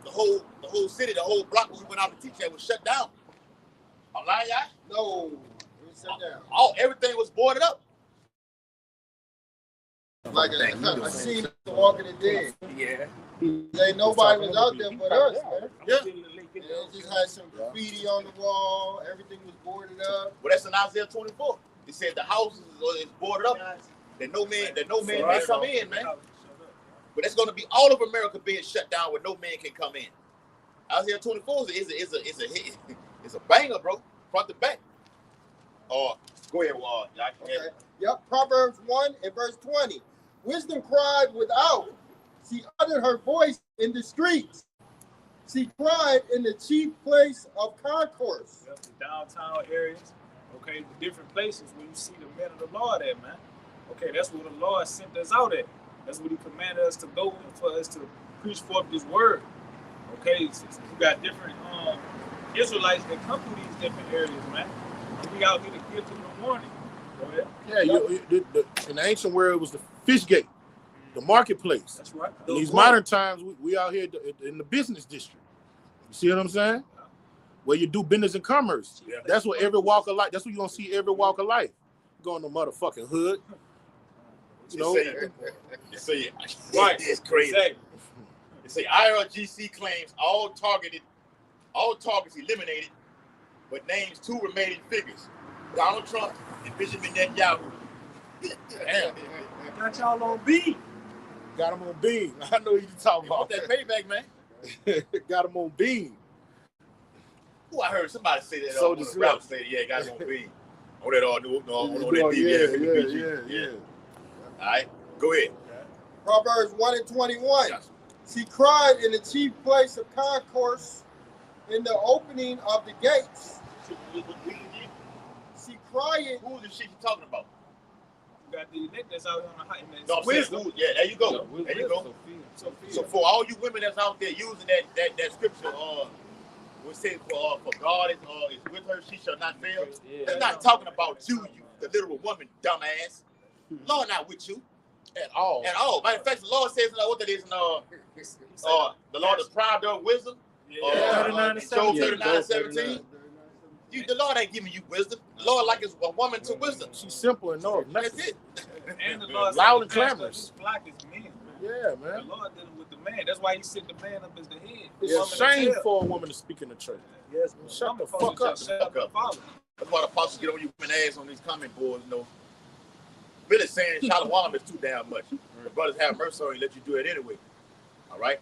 city, the whole block where we went out to teach at was shut down. I'm lying, y'all? No, it was shut down. Everything was boarded up. Like I seen the Walking the Dead. Yeah. Ain't nobody was out there but us, man. Yeah. And it just had some graffiti on the wall. Everything was boarded up. Well, that's in Isaiah 24. It said the houses is boarded up. That no man may come in, man. But it's going to be all of America being shut down where no man can come in. Isaiah 24 is a banger, bro, front to back. Go ahead, y'all. Okay. Yep. Proverbs 1 and verse 20. Wisdom cried without. She uttered her voice in the streets. She cried in the chief place of concourse. Yep, the downtown areas, okay, the different places where you see the men of the Lord at, man. Okay, that's where the Lord sent us out at. That's what he commanded us to go and for us to preach forth this word. Okay, so you got different Israelites that come through these different areas, man. And we out here to give them the warning. Go ahead. Yeah, in the ancient world, it was the fish gate, the marketplace. That's right. In these modern times, we out here in the business district. You see what I'm saying? Where you do business and commerce. Yeah. That's what every walk of life. That's what you're gonna see every walk of life. Go in the motherfucking hood. Right. It's crazy. They say IRGC claims all targets eliminated, but names 2 remaining figures: Donald Trump and Benjamin Netanyahu. Got y'all on B. Got him on Beam. I know what you talking You want about. that payback, man? Got him on Beam. Oh, I heard somebody say that. So On does the rap say, yeah, got him on Beam. On that all new, on that DVD. Yeah. All right, go ahead. Proverbs 1 and 21. Yes. She cried in the chief place of concourse in the opening of the gates. She cried. Who is the shit you talking about? You got the necklace out on the height. No, I'm saying who? Yeah, there you go. There you go. So for all you women that's out there using that scripture, we say for God is with her, she shall not fail. Yeah. It's not talking about you, the literal woman, dumbass. Lord not with you At all. at all. Matter of fact, the Lord says what that is in the Lord is proud of wisdom. Yeah. Job 39, 39:17. The Lord ain't giving you wisdom. The Lord like is a woman to wisdom. She's simple and no. That's it. And the Lord Loud and said, clamorous. Flock is men. Yeah, The man. Lord dealing with the man. That's why he set the man up as the head. It's Woman a to shame tell. for a woman to speak in the church. Yes, Shut the Woman fuck up. shut up and follow. That's why the apostles get on you women ass on these comment boards, really saying Shalom is too damn much. The brothers have mercy on you, let you do it anyway. All right?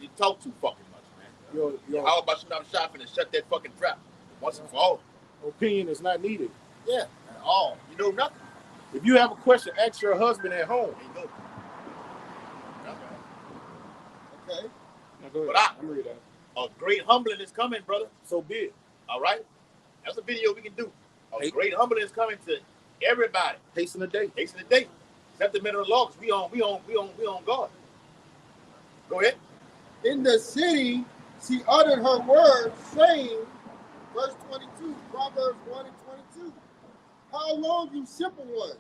You talk too fucking much, man. Your How about you not shopping and shut that fucking trap once and for all? opinion is not needed. Yeah, at all. You know nothing. If you have a question, ask your husband at home. There you go. Okay. Now go ahead. But I'm ready that. a great humbling is coming, brother. So be it. All right? That's a video we can do. A Hey. great humbling is coming to everybody. Hasten the day. Hasten the day. Except the men of the law, 'cause we on guard. Go ahead. In the city, she uttered her words, saying, verse 22, Proverbs 1 and 22. How long, you simple ones,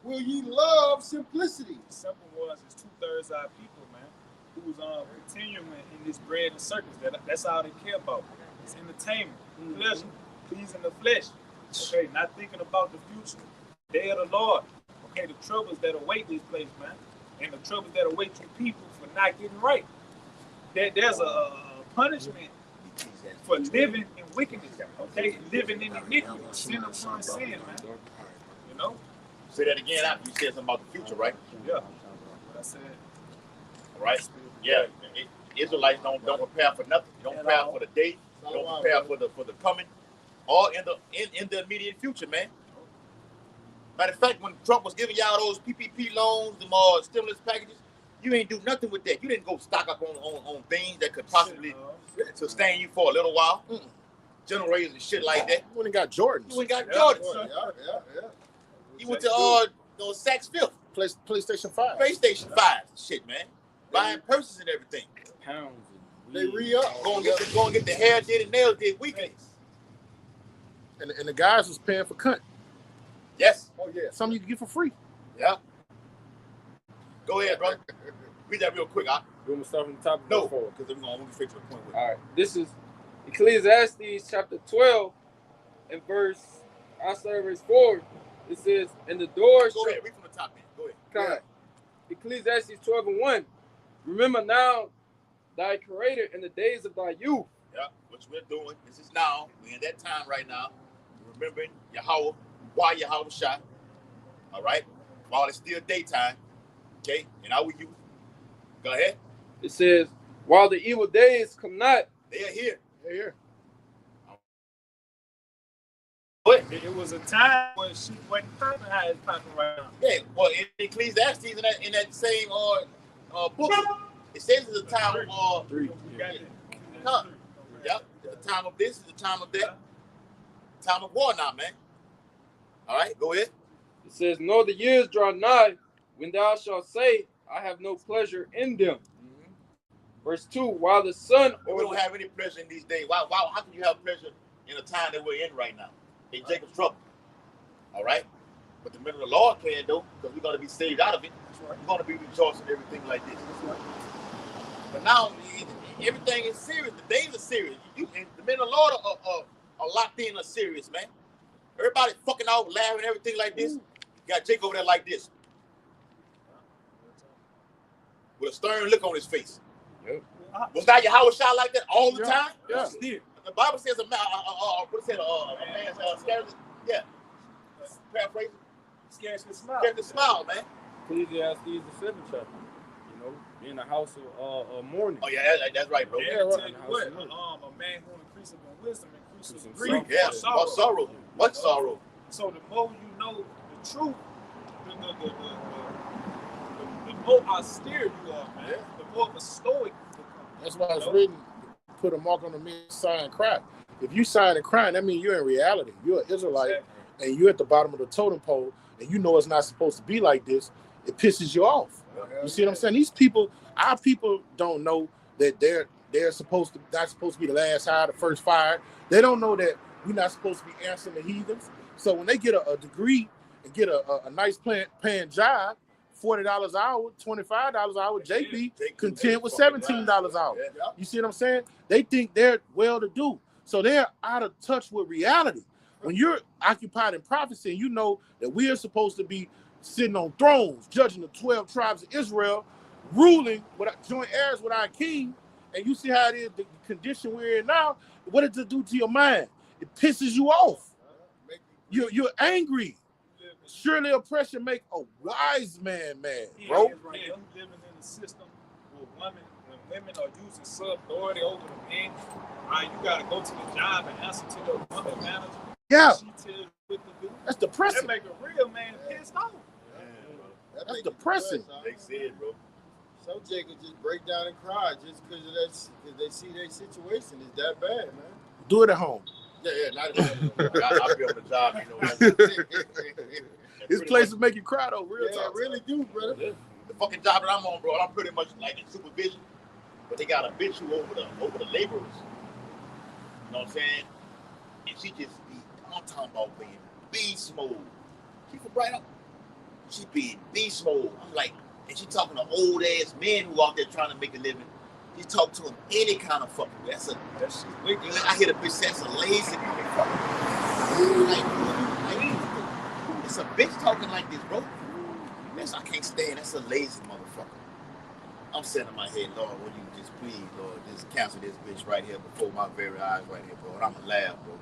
will ye love simplicity? The simple ones is 2/3 our people, man, who's continuing in this bread and circus. That's all they care about. It's entertainment, pleasure, pleasing the flesh. Okay, not thinking about the future. Day of the Lord. Okay, the troubles that await this place, man, and the troubles that await you people for not getting right. There's a punishment for living in wickedness. Okay, living in iniquity, sin upon sin, man. You know. Say that again after you said something about the future, right? Yeah. What I said. All right. Yeah. Israelites don't prepare for nothing. You don't prepare for the day. You don't prepare for the coming. All in the immediate future, man. Matter of fact, when Trump was giving y'all those PPP loans, them stimulus packages, you ain't do nothing with that. You didn't go stock up on things that could possibly sustain you for a little while. Generators and shit like that. You went and got Jordans. You ain't got Jordans. Yeah. You went to Saks Fifth, PlayStation 5. PlayStation 5 shit, man. Buying purses and everything. Pounds. They re-up. Go and get the hair did and nails did weekly. And the guys was paying for cut. Yes. Oh, yeah. Something you can get for free. Yeah. Go ahead, brother. Read that real quick. You want me to start from the top of No, verse 4? because we're going to straight to the point with it. All right. This is Ecclesiastes chapter 12 and I'll start verse 4. It says, and the doors Go ahead. Read from the top, man. Go ahead. Kind. Ecclesiastes 12 and 1. Remember now thy creator in the days of thy youth. Yeah, which we're doing. This is now. We're in that time right now. We're remembering Yahweh, why Yahweh shot. All right? While it's still daytime. Okay? And our youth. Go ahead. It says, while the evil days come not, They are here. Yeah, here. What? It was a time when shit wasn't popping how it's popping right now. Yeah, well, in Ecclesiastes, in that same book, it says it's a time of 3. You got it. Huh. Yep. The time of this is the time of that. Time of war now, man. All right, go ahead. it says, nor the years draw nigh when thou shalt say, I have no pleasure in them. Verse 2, while the sun We don't have any pleasure in these days. Why? How can you have pleasure in a time that we're in right now? In Jacob's trouble. All right? But the men of the Lord can, though, because we're going to be saved out of it. We're going to be rejoicing and everything like this. But now, everything is serious. The days are serious. The men of the Lord are locked in are serious, man. Everybody fucking out, laughing, everything like this. Got Jake over there like this. With a stern look on his face. Yep. Was that Yahweh shot like that all the time? Yeah. The Bible says a man scares. Yeah. Paraphrase. Scarcely smile. Scares to smile, man. Ecclesiastes the 7th chapter. You know, in the house of mourning. Oh yeah, that's right, bro. Yeah, Yeah, tell you what, a man who increases in wisdom increases in grief Yeah, or sorrow. sorrow. What sorrow? So the more you know the truth, the more austere you are, man. Yeah. The more of a stoic you become. That's why it's written, put a mark on the man, sign, cry. If you sign and crying, that means you're in reality. You're an Israelite, Exactly. and you're at the bottom of the totem pole, and you know it's not supposed to be like this. It pisses you off. You see what I'm saying? These people, our people, don't know that they're supposed to not supposed to be the last hired, the first fired. They don't know that we're not supposed to be answering the heathens. So when they get a degree and get a nice paying job, $40 an hour, $25 an hour, JP content with $17 an hour. You see what I'm saying? They think they're well-to-do. So they're out of touch with reality. When you're occupied in prophecy, and you know that we are supposed to be sitting on thrones, judging the 12 tribes of Israel, ruling with joint heirs with our king, and you see how it is, the condition we're in now, what does it do to your mind? It pisses you off. You're angry. Surely oppression make a wise man mad, bro. Yeah, you living in a system where when women are using sub-authority over the men, right, you gotta go to the job and answer to the woman manager. Yeah. She tells you what to do. That's depressing. That make a real man pissed off. That's depressing. They said, bro. Some Jacob just break down and cry just because of that, because they see their situation is that bad, man. Do it at home. Yeah, not I'll be on the job, you know. This place will make you cry though, real yeah, talk. really do, brother. The fucking job that I'm on, bro, I'm pretty much like in supervision, but they got a bitch who over the laborers. You know what I'm saying? And she just be, I'm talking about being beast mode. She from right up. She be beast mode. I'm like, and she talking to old ass men who out there trying to make a living. She talk to them any kind of fucking way. That's shit wicked. I hear the bitch say that's a lazy motherfucker. Like, it's a bitch talking like this, bro. I can't stand. That's a lazy motherfucker. I'm saying in my head, Lord, will you just please, Lord, just cancel this bitch right here before my very eyes right here, bro. And I'm gonna laugh, bro.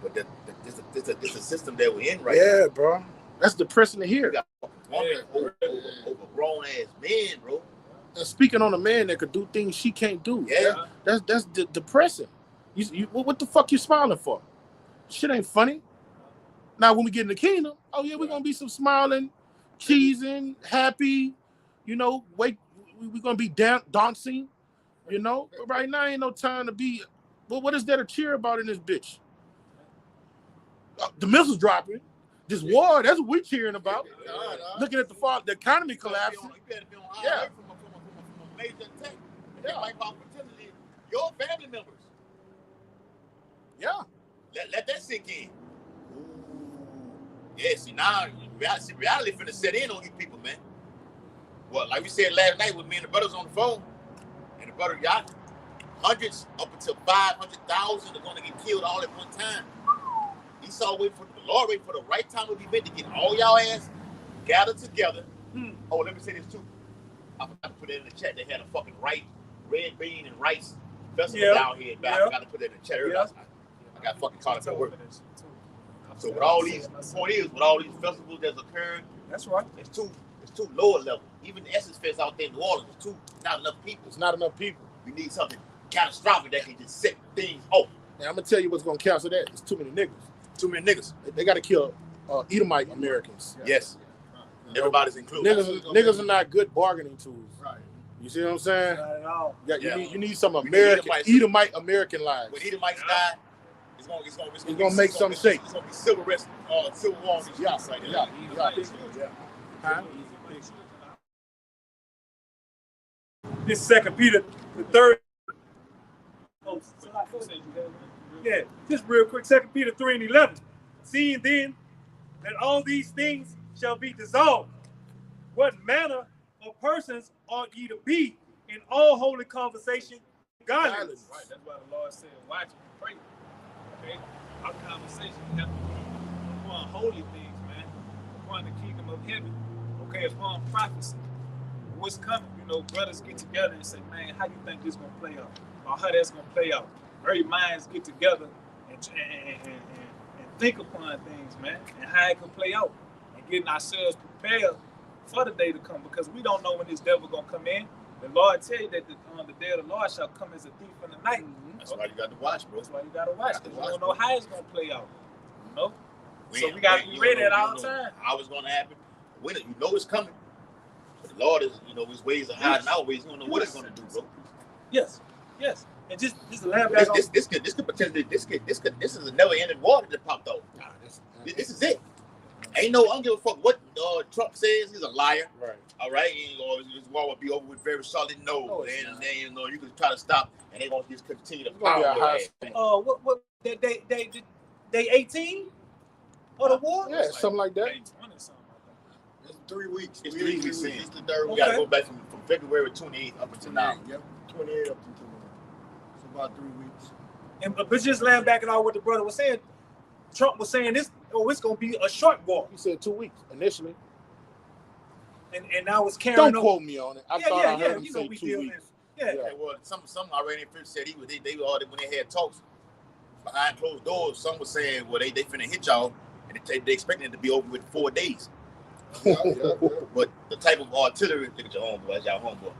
But there's a system that we're in right now. Yeah, bro. That's depressing to hear. We got women over grown ass men, bro. And speaking on a man that could do things she can't do. Yeah. That's depressing. You, what the fuck you smiling for? Shit ain't funny. Now when we get in the kingdom, oh yeah, we're gonna be some smiling, cheesing, happy, you know, we're gonna be dancing, you know. But right now ain't no time to be. Well, what is there to cheer about in this bitch? The missiles dropping. This war, that's what we're cheering about. Looking at the economy collapsing. You better be on Yeah. from a major attack. Yeah. Like your family members. Yeah. Let that sink in. Yeah, see now reality finna set in on you people, man. Well, like we said last night with me and the brothers on the phone, and the brother got hundreds up until 500,000 are gonna get killed all at one time. Esau waiting for the Lord, waiting for the right time of the event to get all y'all ass gathered together. Oh, let me say this too. I forgot to put it in the chat. They had a fucking red bean and rice festival down here. I forgot to put it in the chat earlier. I got fucking caught up at work. So with all these, the point is, with all these festivals that's occurring, that's right. It's too lower level. Even the Essence Fest out there in New Orleans, not enough people. It's not enough people. We need something catastrophic that can just set things off. And I'm gonna tell you what's gonna cancel that. It's too many niggas. Too many niggas. They gotta kill Edomite Americans. Yes. Everybody's included. Niggas are not good bargaining tools. Right. You see what I'm saying? Not at all. You need some American Edomite American lives. When Edomites die, it's gonna make something shake. It's gonna be civil war. Huh? This is 2 Peter, the third. Yeah, just real quick, 2 Peter 3:11. Seeing then that all these things shall be dissolved, what manner of persons ought ye to be in all holy conversation, godliness? Right, that's why the Lord said, watch and pray. Okay? Our conversation have to be upon holy things, man. Upon the kingdom of heaven. Okay, upon prophecy. What's coming? You know, brothers get together and say, man, how you think this gonna play out? Or how that's gonna play out? Very minds get together and think upon things, man, and how it can play out. And getting ourselves prepared for the day to come, because we don't know when this devil gonna come in. The Lord tell you that the day of the Lord shall come as a thief in the night. That's why you got to watch, bro. That's why you gotta watch, because you don't know how it's gonna play out. You know? We So we gotta be ready at all times. How it's gonna happen? When you know it's coming. But the Lord is, his ways are higher than our ways. You don't know what it's gonna do, bro. Yes. And just to land back on this could potentially this is a never ending water that popped off. This is it. Ain't no, I don't give a fuck what Trump says. He's a liar. Right. All right. His war will be over with very shortly. No. And then you can try to stop, and they won't just continue to power. What day 18 of the war? Yeah, something like that. It's 3 weeks. It's 3 weeks. It's the third We week. gotta go back from February 28th up until now. Yep. 28 up to tomorrow. It's about 3 weeks. But just land back and all what the brother was saying. Trump was saying this. It's gonna be a short war. He said 2 weeks initially. And now it's carrying. Don't quote me on it. I thought I heard him say 2 weeks. Yeah. Well, some already said they already, when they had talks behind closed doors. Some was saying, well, they finna hit y'all, and they expecting it to be over with 4 days. Yeah. But the type of artillery, look at your homeboy, that's your homeboy.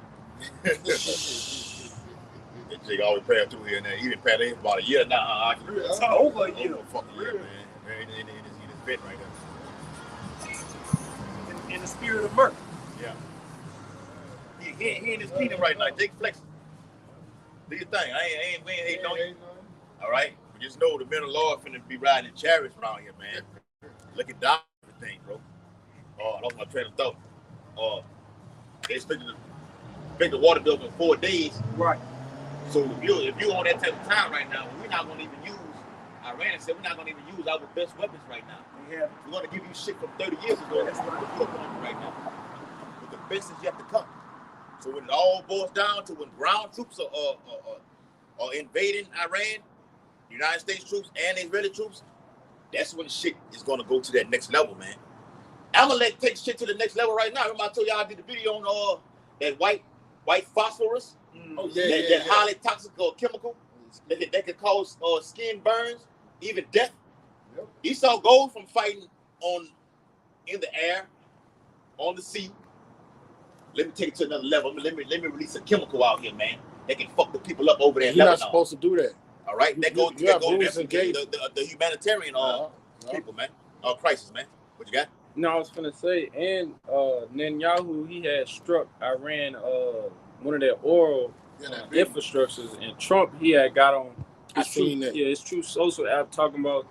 That chick always praying through here and there. He been praying about a year now. It's over a year. Over a fucking year, man. In his vent right there. In the spirit of murder. Yeah. He in his kingdom right now. Jake Flex. Do your thing. We ain't hating on you. All right? But just know the men of the Lord finna be riding in chariots around here, man. Looking down at everything, bro. That was my train of thought. They expected the water bill in 4 days. Right. So if you on that type of time right now, we're not gonna even use. Iran said we're not gonna even use our best weapons right now. Yeah. We're gonna give you shit from 30 years ago. That's what we're putting on you right now. But the best is yet to come. So when it all boils down to when ground troops are invading Iran, United States troops and Israeli troops, that's when shit is gonna go to that next level, man. Amalek takes shit to the next level right now. Remember I told y'all I did the video on that white phosphorus, that highly toxic chemical that could cause skin burns, even death. Yep. Esau goes from fighting in the air, on the sea. Let me take it to another level. Let me release a chemical out here, man. That can fuck the people up over there. You're not supposed to do that. All right, that goes the humanitarian people, man. Crisis, man. What you got? No, I was gonna say, and Netanyahu, he had struck Iran one of their oil infrastructures, and Trump, he had got on. It's true social app talking about,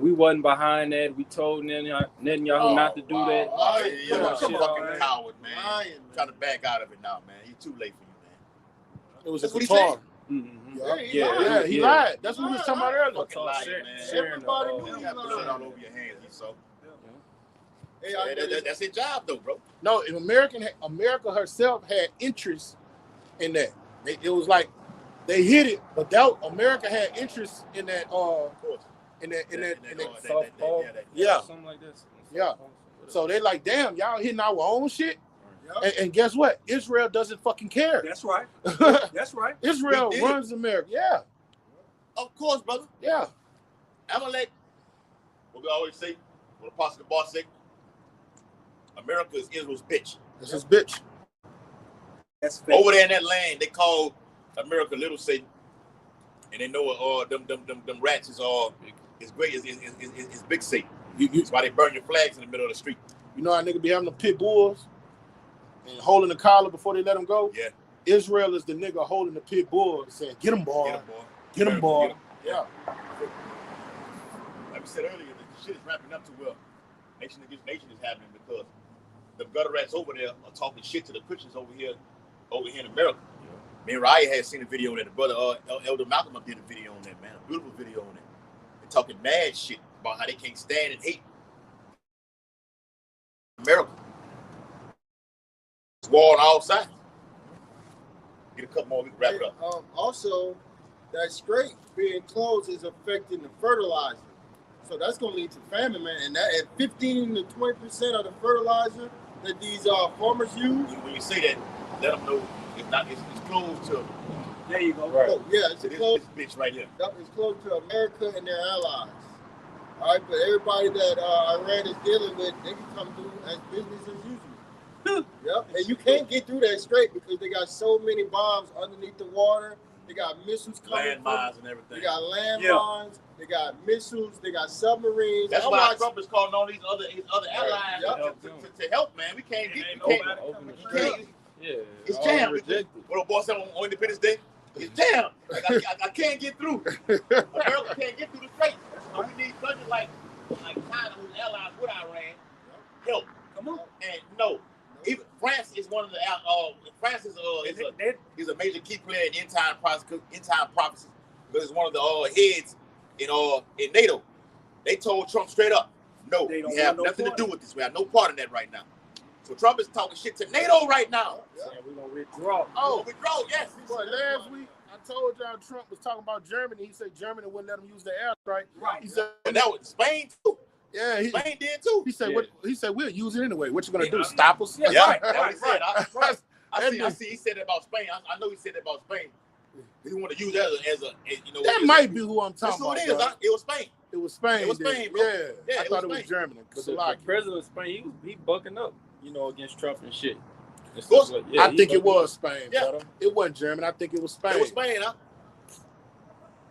we wasn't behind that. We told Netanyahu not to do that. You're a fucking coward, man. Trying to back out of it now, man. He's too late for you, man. It was a guitar. He lied. That's what we was talking about earlier. Fucking liar, man. Everybody knew you have blood all over your hands, so. Hey, that's his job, though, bro. No, America herself had interest in that. It was like they hit it, but America had interest in that. Something like this. Yeah. So they like, damn, y'all hitting our own shit. And guess what? Israel doesn't fucking care. That's right. That's right. Israel runs America. Yeah. Of course, brother. Yeah. Amalek, what we always say, what Apostle the boss say, America is Israel's bitch. That's his bitch. That's fake. Over there in that land, they call America Little Satan, and they know them rats is great is big Satan. That's why they burn your flags in the middle of the street. You know how nigga be having the pit bulls and holding the collar before they let them go? Yeah. Israel is the nigga holding the pit bull and saying, "Get him, boy. Get him, boy." Yeah. Like we said earlier, the shit is wrapping up too well. Nation against nation is happening because the gutter rats over there are talking shit to the Christians over here in America. Me and Raya had seen a video on that. The brother Elder Malcolm did a video on that, man. A beautiful video on it. They're talking mad shit about how they can't stand and hate America. It's war on all sides. Get a couple more, we can wrap it up. Also, that strait being closed is affecting the fertilizer. So that's going to lead to famine, man. And that at 15 to 20% of the fertilizer that these farmers use. When you say that, let them know it's closed to. There you go. Right. Oh, yeah, it's close. This bitch right here. It's close to America and their allies. All right, but everybody that Iran is dealing with, they can come through as business as usual. Yep, and you can't get through that straight because they got so many bombs underneath the water. They got missiles coming. Landmines and everything. They got landmines. They got missiles. They got submarines. That's why Trump is calling on his other allies to help, man. We can't get. It's jammed. What a boy said on Independence Day. It's jammed. Like, I can't get through. America can't get through the strait. So we need countries like China, who's allies with Iran, help. Come on. And no, even France is one of the France is a major key player in end time prophecies because it's one of the heads in NATO. They told Trump straight up, no, we have nothing to do with this. We have no part in that right now. So Trump is talking shit to NATO right now. Yeah, we're gonna withdraw. Oh, withdraw, yes. But last week I told y'all Trump was talking about Germany. He said Germany wouldn't let him use the airstrike. Right. He said, but that was Spain too. Yeah, Spain did too. He said, He said we'll use it anyway. What you gonna do? Stop us? Yeah, Yeah, right. that's what he said. I I see. He said that about Spain. I know he said that about Spain. He want to use that as that might be who I'm talking about. That's who it is. It was Spain. It was Spain. It was Spain, bro. Yeah, I thought it was Germany. But the president of Spain, he bucking up, against Trump and shit. Of course, I think it was Spain. Yeah. Brother. It wasn't Germany. I think it was Spain. It was Spain, huh?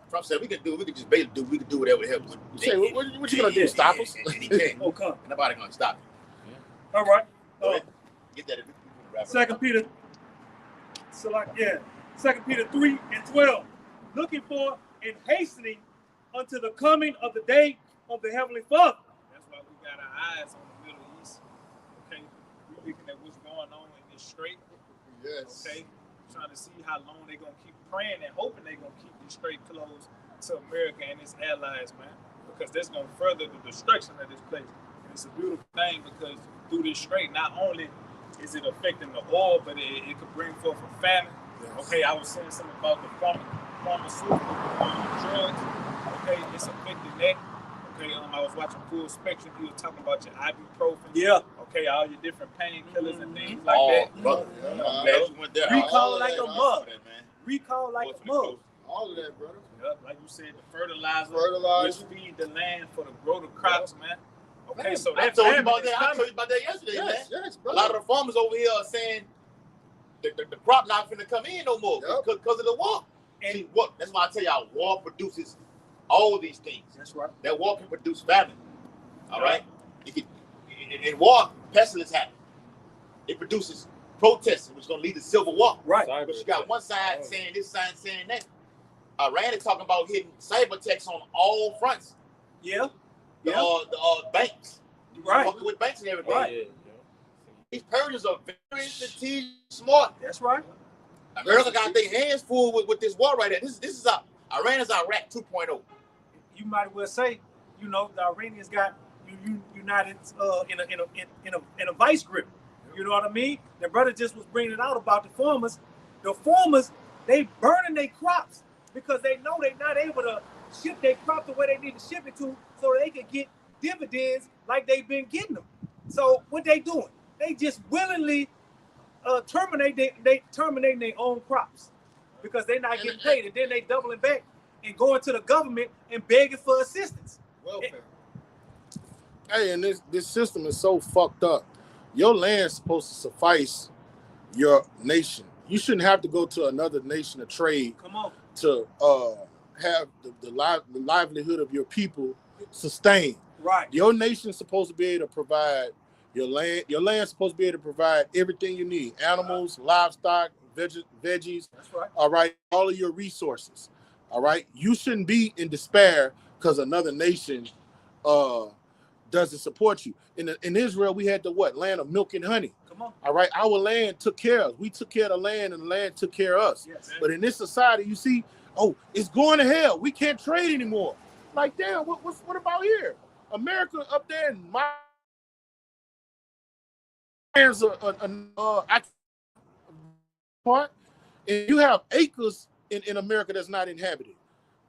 Trump said we could just basically do whatever helps. You say, what you gonna do? Stop us? And he can't. Oh, come. Nobody gonna stop him. All right. Get that. Second Peter. So Second Peter 3:12. Looking for and hastening unto the coming of the day of the Heavenly Father. That's why we got our eyes on the Middle East. Okay, we're looking at what's going on in this strait. Yes. Okay, trying to see how long they're gonna keep praying and hoping they're gonna keep this strait closed to America and its allies, man. Because that's gonna further the destruction of this place. And it's a beautiful thing because through this strait, not only is it affecting the oil, but it could bring forth a famine. Yes. Okay, I was saying something about the pharmaceutical drugs. Okay, it's affecting that. Okay, I was watching Full Spectrum. He was talking about your ibuprofen. Yeah. Okay, all your different painkillers and things like that. Brother. I'm glad you went there. Recall like a mug. Man. Recall like a mug. All of that, brother. Yep, like you said, the fertilizer, which feed the land for the growth of crops, man. Okay, so I told you about that yesterday, Yes, man. yes, A brother. lot of the farmers over here are saying the crop not finna come in no more because of the war. And see, that's why I tell y'all, war produces all these things. That's right. That war can produce famine. All right? In war, pestilence happen. It produces protests, which is going to lead to civil war. Right. But you got one side saying this, side saying that. Iran is talking about hitting cyber attacks on all fronts. Yeah. The banks. Right. Fucking with banks and everything. Right. Yeah. These Persians are very strategic, smart. That's right. America got their hands full with this war right here. This is Iran is Iraq 2.0. You might as well say, the Iranians got united in a vice grip. You know what I mean? The brother just was bringing it out about the farmers. The farmers, they burning their crops because they know they're not able to ship their crop the way they need to ship it to, so they can get dividends like they've been getting them. So what they doing? They just willingly terminating their own crops because they're not getting paid, and then they doubling back and going to the government and begging for assistance. Welfare. Hey, and this system is so fucked up. Your land's supposed to suffice your nation. You shouldn't have to go to another nation to trade. Come on. To have the livelihood of your people sustained. Right. Your nation's supposed to be able to provide your land. Your land's supposed to be able to provide everything you need: animals, livestock, veggies. That's right. All right, all of your resources. All right, you shouldn't be in despair because another nation doesn't support you. In Israel, we had the land of milk and honey. Come on. All right, our land took care of us. We took care of the land, and the land took care of us. Yes. But in this society, you see, it's going to hell. We can't trade anymore. Like, damn, what about here? America up there in my hands part, and you have acres in America that's not inhabited.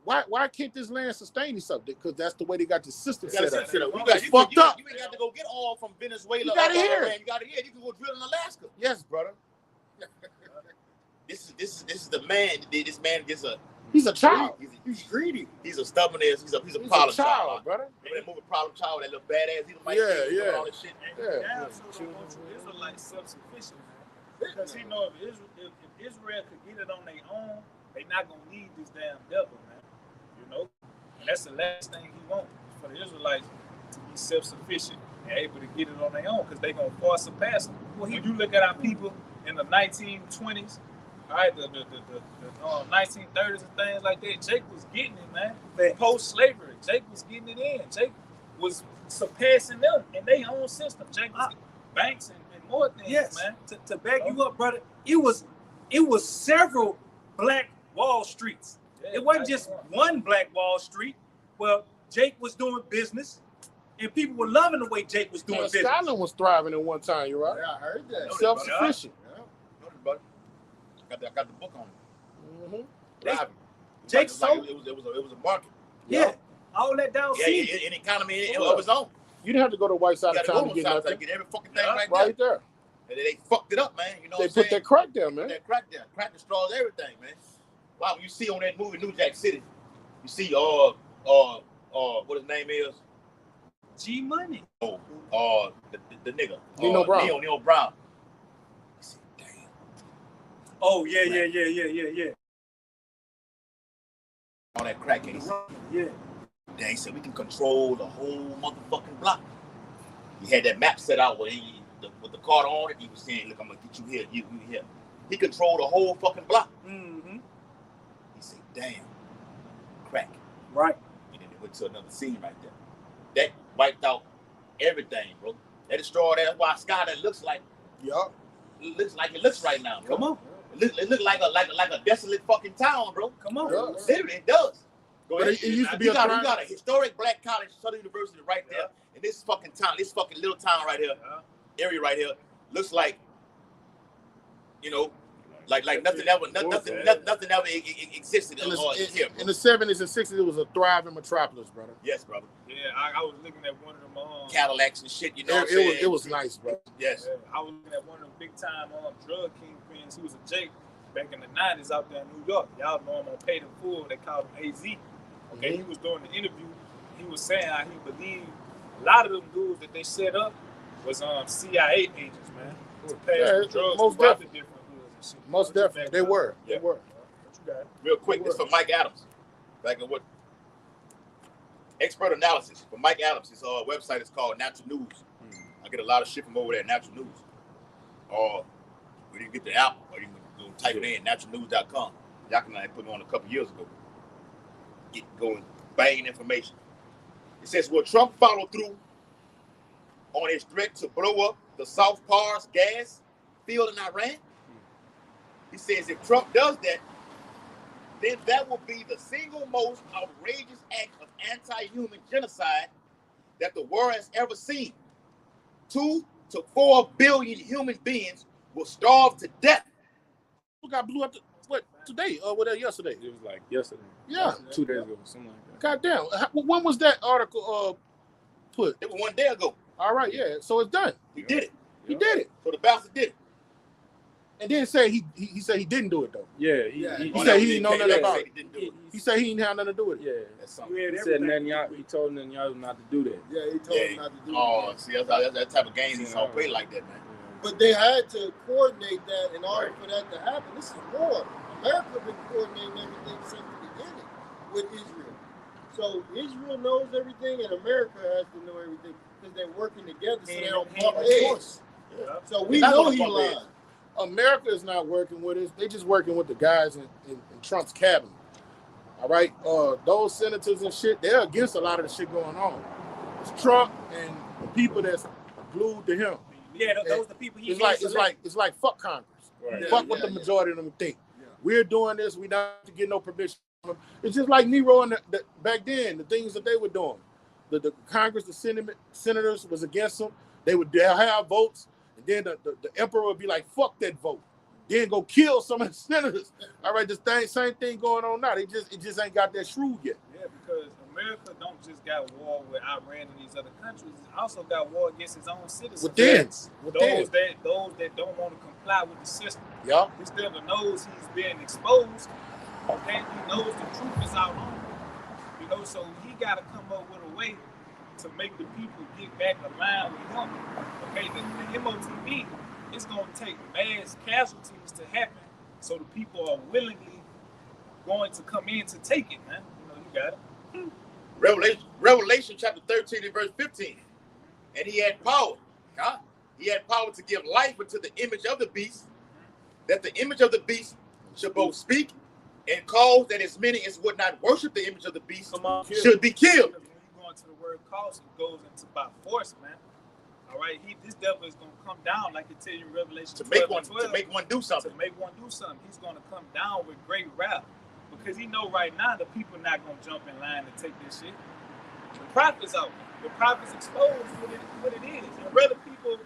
Why can't this land sustain itself? Because that's the way they got the system set up. It's fucked up. You ain't got to go get oil from Venezuela. You got it here. You got it here. You can go drill in Alaska. Yes, brother. This is the man. This man gets He's a child. He's greedy. He's a stubborn ass. He's a He's problem a child, brother. Remember that movie Problem Child? That little badass. He's like, Yeah. all this shit. Yeah, so don't want you Israelites self-sufficient, man. Because he know if Israel could get it on their own, they not gonna need this damn devil, man. You know, and that's the last thing he wants for the Israelites to be self-sufficient and able to get it on their own, because they gonna far surpass them. When you look at our people in the 1920s, all right, the 1930s and things like that, Jake was getting it, man. Post-slavery, Jake was getting it in. Jake was surpassing them in their own system. Jake was banks and more things, man. To back you up, brother, it was several black Wall Streets. Yeah, It wasn't just one black Wall Street. Well, Jake was doing business, and people were loving the way Jake was doing business. Scotland was thriving at one time. You're right. Yeah, I heard that. Self-sufficient. Buddy. I got the book on it. Mm-hmm. Jake sold. It was a market. Yeah, all that down sea. An economy of its own. You didn't have to go to white side of town to get nothing. To get every fucking thing right there. And they fucked it up, man. You know they what I'm put saying? that crack there, man. That crack there. Crack destroys everything, man. Wow, when you see on that movie New Jack City, you see what his name is? G Money. The nigga. Nino Brown. Nino Brown. I said, damn. Oh yeah. On that crack case. Yeah. Then he said we can control the whole motherfucking block. He had that map set out with the card on it. He was saying, look, I'm gonna get you here, you here. He controlled the whole fucking block. Mm-hmm. He said, damn, crack. Right. And then they went to another scene right there. That wiped out everything, bro. That destroyed that. That's why sky that looks like it looks right now, bro. Come on. It look like a desolate fucking town, bro. Come on. Literally, it does. But it used to be you got a historic black college, Southern University right there. Yeah. And this fucking town, this fucking little town right here, area right here, looks like, you know, like nothing ever existed In here. the 70s and 60s, it was a thriving metropolis, brother. Yes, brother. Yeah, I was looking at one of them Cadillacs and shit, you know what I'm saying? It was nice, bro. Yes. I was looking at one of them big time drug kingpins. He was a Jake back in the 90s out there in New York. Y'all know him on Paid in Full. They called him AZ. Okay, He was doing the interview. He was saying how he believed a lot of them dudes that they set up was CIA agents, man. To pass drugs most throughout the definitely. different hoods and shit. Most definitely. They were. Yeah. They were. What you got? Real quick, this for Mike Adams. Like what? Expert analysis for Mike Adams. His website is called Natural News. I get a lot of shit from over there, Natural News. Or you can get the app, or you can go type it in, naturalnews.com. Y'all can put it on a couple years ago. Get going, banging information. It says, will Trump follow through on his threat to blow up the South Pars gas field in Iran? He says if Trump does that, then that will be the single most outrageous act of anti-human genocide that the world has ever seen. 2 to 4 billion human beings will starve to death. Who got blew up today? Yesterday? It was like yesterday. Yeah. 2 days ago, something like that. Goddamn. When was that article put? It was 1 day ago. All right, yeah. So it's done. He did it. He did it. So the bastard did it. And then say he said he didn't do it though. Yeah, He said he didn't know nothing about it. He said he didn't have nothing to do with it. Yeah, That's something. he said Netanyahu. He told Netanyahu not to do that. Yeah, he told him not to do that. See, that's that type of game he's all play like that, man. But they had to coordinate that in order for that to happen. This is war. America been coordinating everything since the beginning with Israel. So Israel knows everything, and America has to know everything because they're working together, so they don't bump heads. Yeah. So we know he lied. America is not working with us. They just working with the guys in Trump's cabinet. All right, those senators and shit, they're against a lot of the shit going on. It's Trump and the people that's glued to him. Yeah, those are the people he It's like fuck Congress. Right. Fuck what the majority of them think. Yeah. We're doing this. We not to get no permission from them. It's just like Nero and back then, the things that they were doing. The Congress, the senators was against them. They'll have votes, and then the emperor would be like, fuck that vote. Then go kill some of the senators. All right, same thing going on now. It just ain't got that shrewd yet. Yeah, because America don't just got war with Iran and these other countries. It also got war against its own citizens. Within. Those that don't want to comply with the system. Yeah. This devil knows he's being exposed. Okay, he knows the truth is out on him. You know, so he got to come up with a way to make the people get back aligned with him. Okay, the MOTB, it's going to take mass casualties to happen, so the people are willingly going to come in to take it, man. You know, you got it. Revelation chapter 13 and verse 15. And he had power. Huh? He had power to give life unto the image of the beast, that the image of the beast should both speak and cause that as many as would not worship the image of the beast should be killed. When you go into the word cause, it goes into by force, man. All right, this devil is going to come down, like it tells you in Revelation 12, to make one do something. To make one do something. He's going to come down with great wrath, because he know right now the people not going to jump in line to take this shit. The prophets out. The prophets expose what it is. And whether people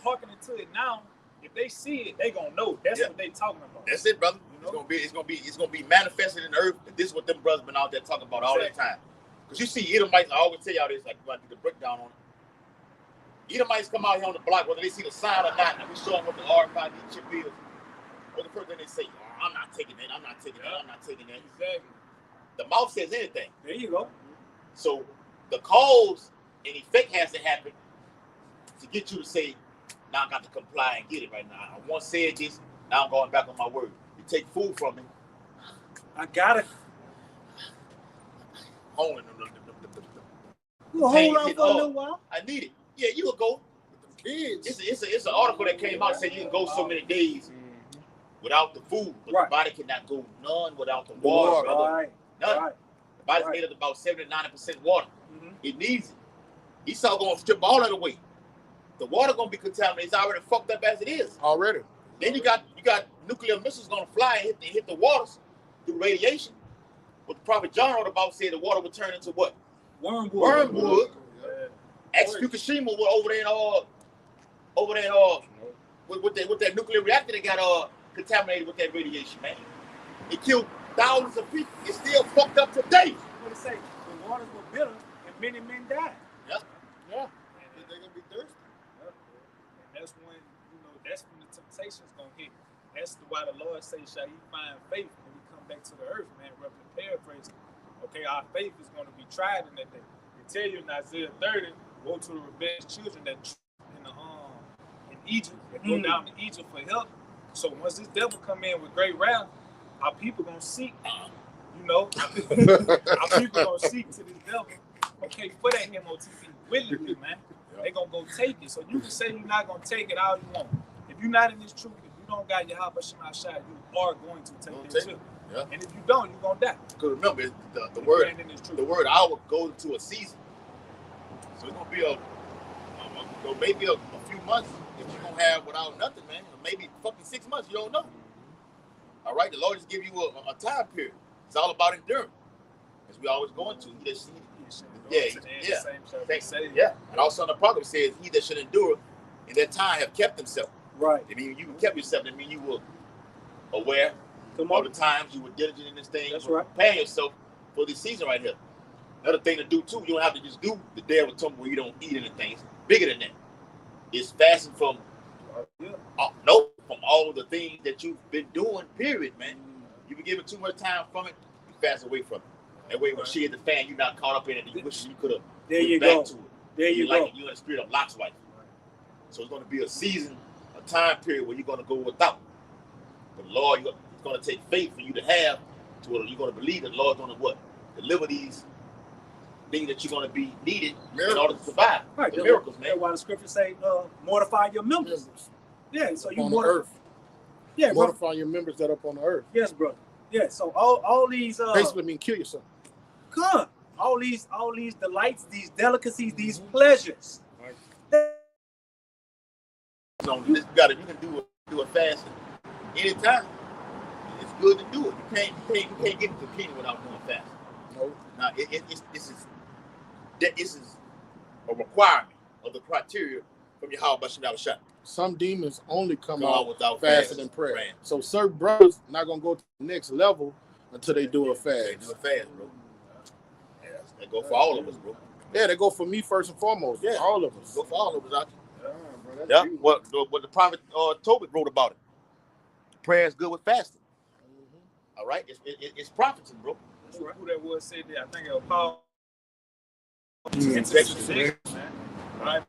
hearkening to it now, if they see it, they gonna know. That's what they talking about. That's it, brother. You know? It's gonna be manifested in the earth. This is what them brothers been out there talking about all that time. Because you see Edomites, I always tell y'all this, like when I do the breakdown on it. Edomites come out here on the block, whether they see the sign or not, and we show them what the RFID chip is. What the first thing they say, oh, I'm not taking that, I'm not taking that, I'm not taking that. Exactly. The mouth says anything. There you go. So the cause and effect has to happen to get you to say, now I got to comply and get it right now. I once said this, now I'm going back on my word. You take food from me. I got it. Hold on. You hold on for a little while. I need it. Yeah, you will go. Kids. It's an article that came out that said you can go so many days without the food, but the body cannot go none without the water, brother. Right. None. Right. The body's made of about 70 to 90% water. It needs it. Esau gonna strip all of it away. The water gonna be contaminated. It's already fucked up as it is. Already. Then you got nuclear missiles gonna fly and hit the waters through radiation. What the Prophet John wrote about said the water would turn into what? Wormwood. Ex Fukushima over there with that nuclear reactor that got contaminated with that radiation, man. It killed thousands of people. It's still fucked up today. What it say? The waters were bitter and many men died. Yeah. Yeah. And they're gonna be thirsty. And that's when the temptation's gonna hit. That's why the Lord says, shall he find faith when we come back to the earth, man. Roughly paraphrasing. Okay, our faith is gonna be tried in that day. They tell you in Isaiah 30, go to the rebellious children that in Egypt, that go down to Egypt for help. So once this devil come in with great wrath, our people gonna seek, our people gonna seek to this devil, okay, for that MOTB willingly, man. They gonna go take it. So you can say you're not gonna take it all you want. If you're not in this truth, if you don't got your Habashim Shai, you are going to take that too. Yeah. And if you don't, you're gonna die. Because remember, the word hour goes into a season. So it's gonna be maybe a few months if you're gonna have without nothing, man. Or maybe fucking 6 months, you don't know. All right, the Lord just give you a time period. It's all about endurance, as we always go into. And also in the proverb says, he that should endure in that time have kept himself. Right. I mean, you kept yourself. I mean, you were aware all the times, you were diligent in this thing. That's you were preparing yourself for this season right here. Another thing to do too, you don't have to just do the day of atonement where you don't eat anything. It's bigger than that. It's fasting from from all the things that you've been doing, period, man. You've been giving too much time from it, you fast away from it. That way when she hit the fan, you're not caught up in it, you wish you could have went back to it. There you go. You're in the spirit of Lot's wife. So it's going to be a season, a time period where you're going to go without. But the Lord, it's going to take faith for you to have to where you're going to believe that the Lord's going to what? Deliver these things that you're going to be needed in order to survive. Right. The miracles, man. That's why the scripture say, mortify your members. Yeah, so you on the earth. Yeah, mortify your members that are up on the earth. Yes, brother. Yeah, so all these basically mean kill yourself. Come. All these delights, these delicacies, these pleasures. Right. So you can do a fast anytime. It's good to do it. You can't get into the kingdom without doing fast. No. Now this is a requirement of the criteria from your Habashim Shai. Some demons only come out without fasting and prayer. So certain brothers not gonna go to the next level until they do a fast. They do a fast, bro. Yeah, they go for all of us, bro. Yeah, they go for me first and foremost. Yeah, all of us. Go for all of us out there. Yeah, what the prophet Tobit wrote about it. Prayer is good with fasting. All right, it's profiting, bro. Who that was said that? I think it was Paul. Injection. Man. Right?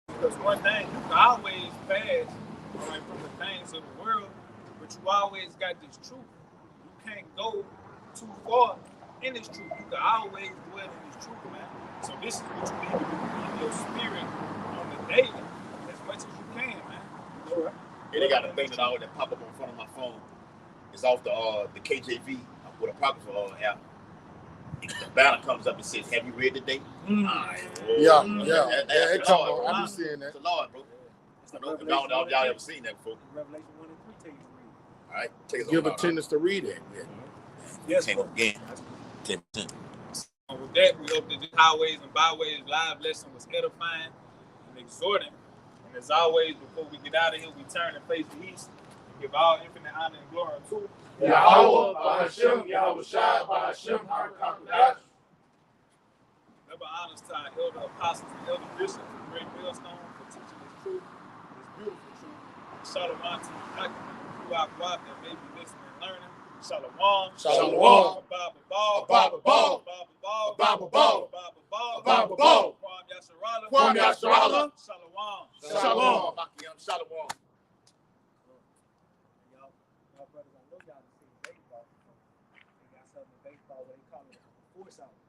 Because one thing, you can always pass, all right, from the things of the world, but you always got this truth. You can't go too far in this truth. You can always dwell in this truth, man. So this is what you need to do in your spirit on the daily, as much as you can, man. All right. And they got a thing that pop up in front of my phone. It's off the KJV with a Apocrypha app. The banner comes up and says, "Have you read today?" Yeah. It come on. I be seeing that. It's the Lord, bro. I don't know if y'all ever seen that before. Revelation 1 and 3 tell you to read. All right, take us Give on attendance to read it. Yeah. Yes, Came bro. up again. 10%. And with that, we hope that this Highways and Byways live lesson was edifying and exhorting. And as always, before we get out of here, we turn and face the east and give all infinite honor and glory to Yahweh, Ba'ashem, Yahweh Shai, Ba'ashem, HaKadosh. Remember honors to our elder apostles and elder bishops of Great Millstone for teaching this truth, this beautiful truth. Shalom to the document throughout God that may be listening and learning. Shalom. Shalom. Baba Ball. Baba Ball. Baba Ball. Baba Ball. Baba Ball. Baba Ball. Kwam Yasharala. Kwam Yasharala. Shalom. Shalom. Shalom. Y'all brothers, I know y'all have seen baseball before. They got something in baseball where they call it a force out.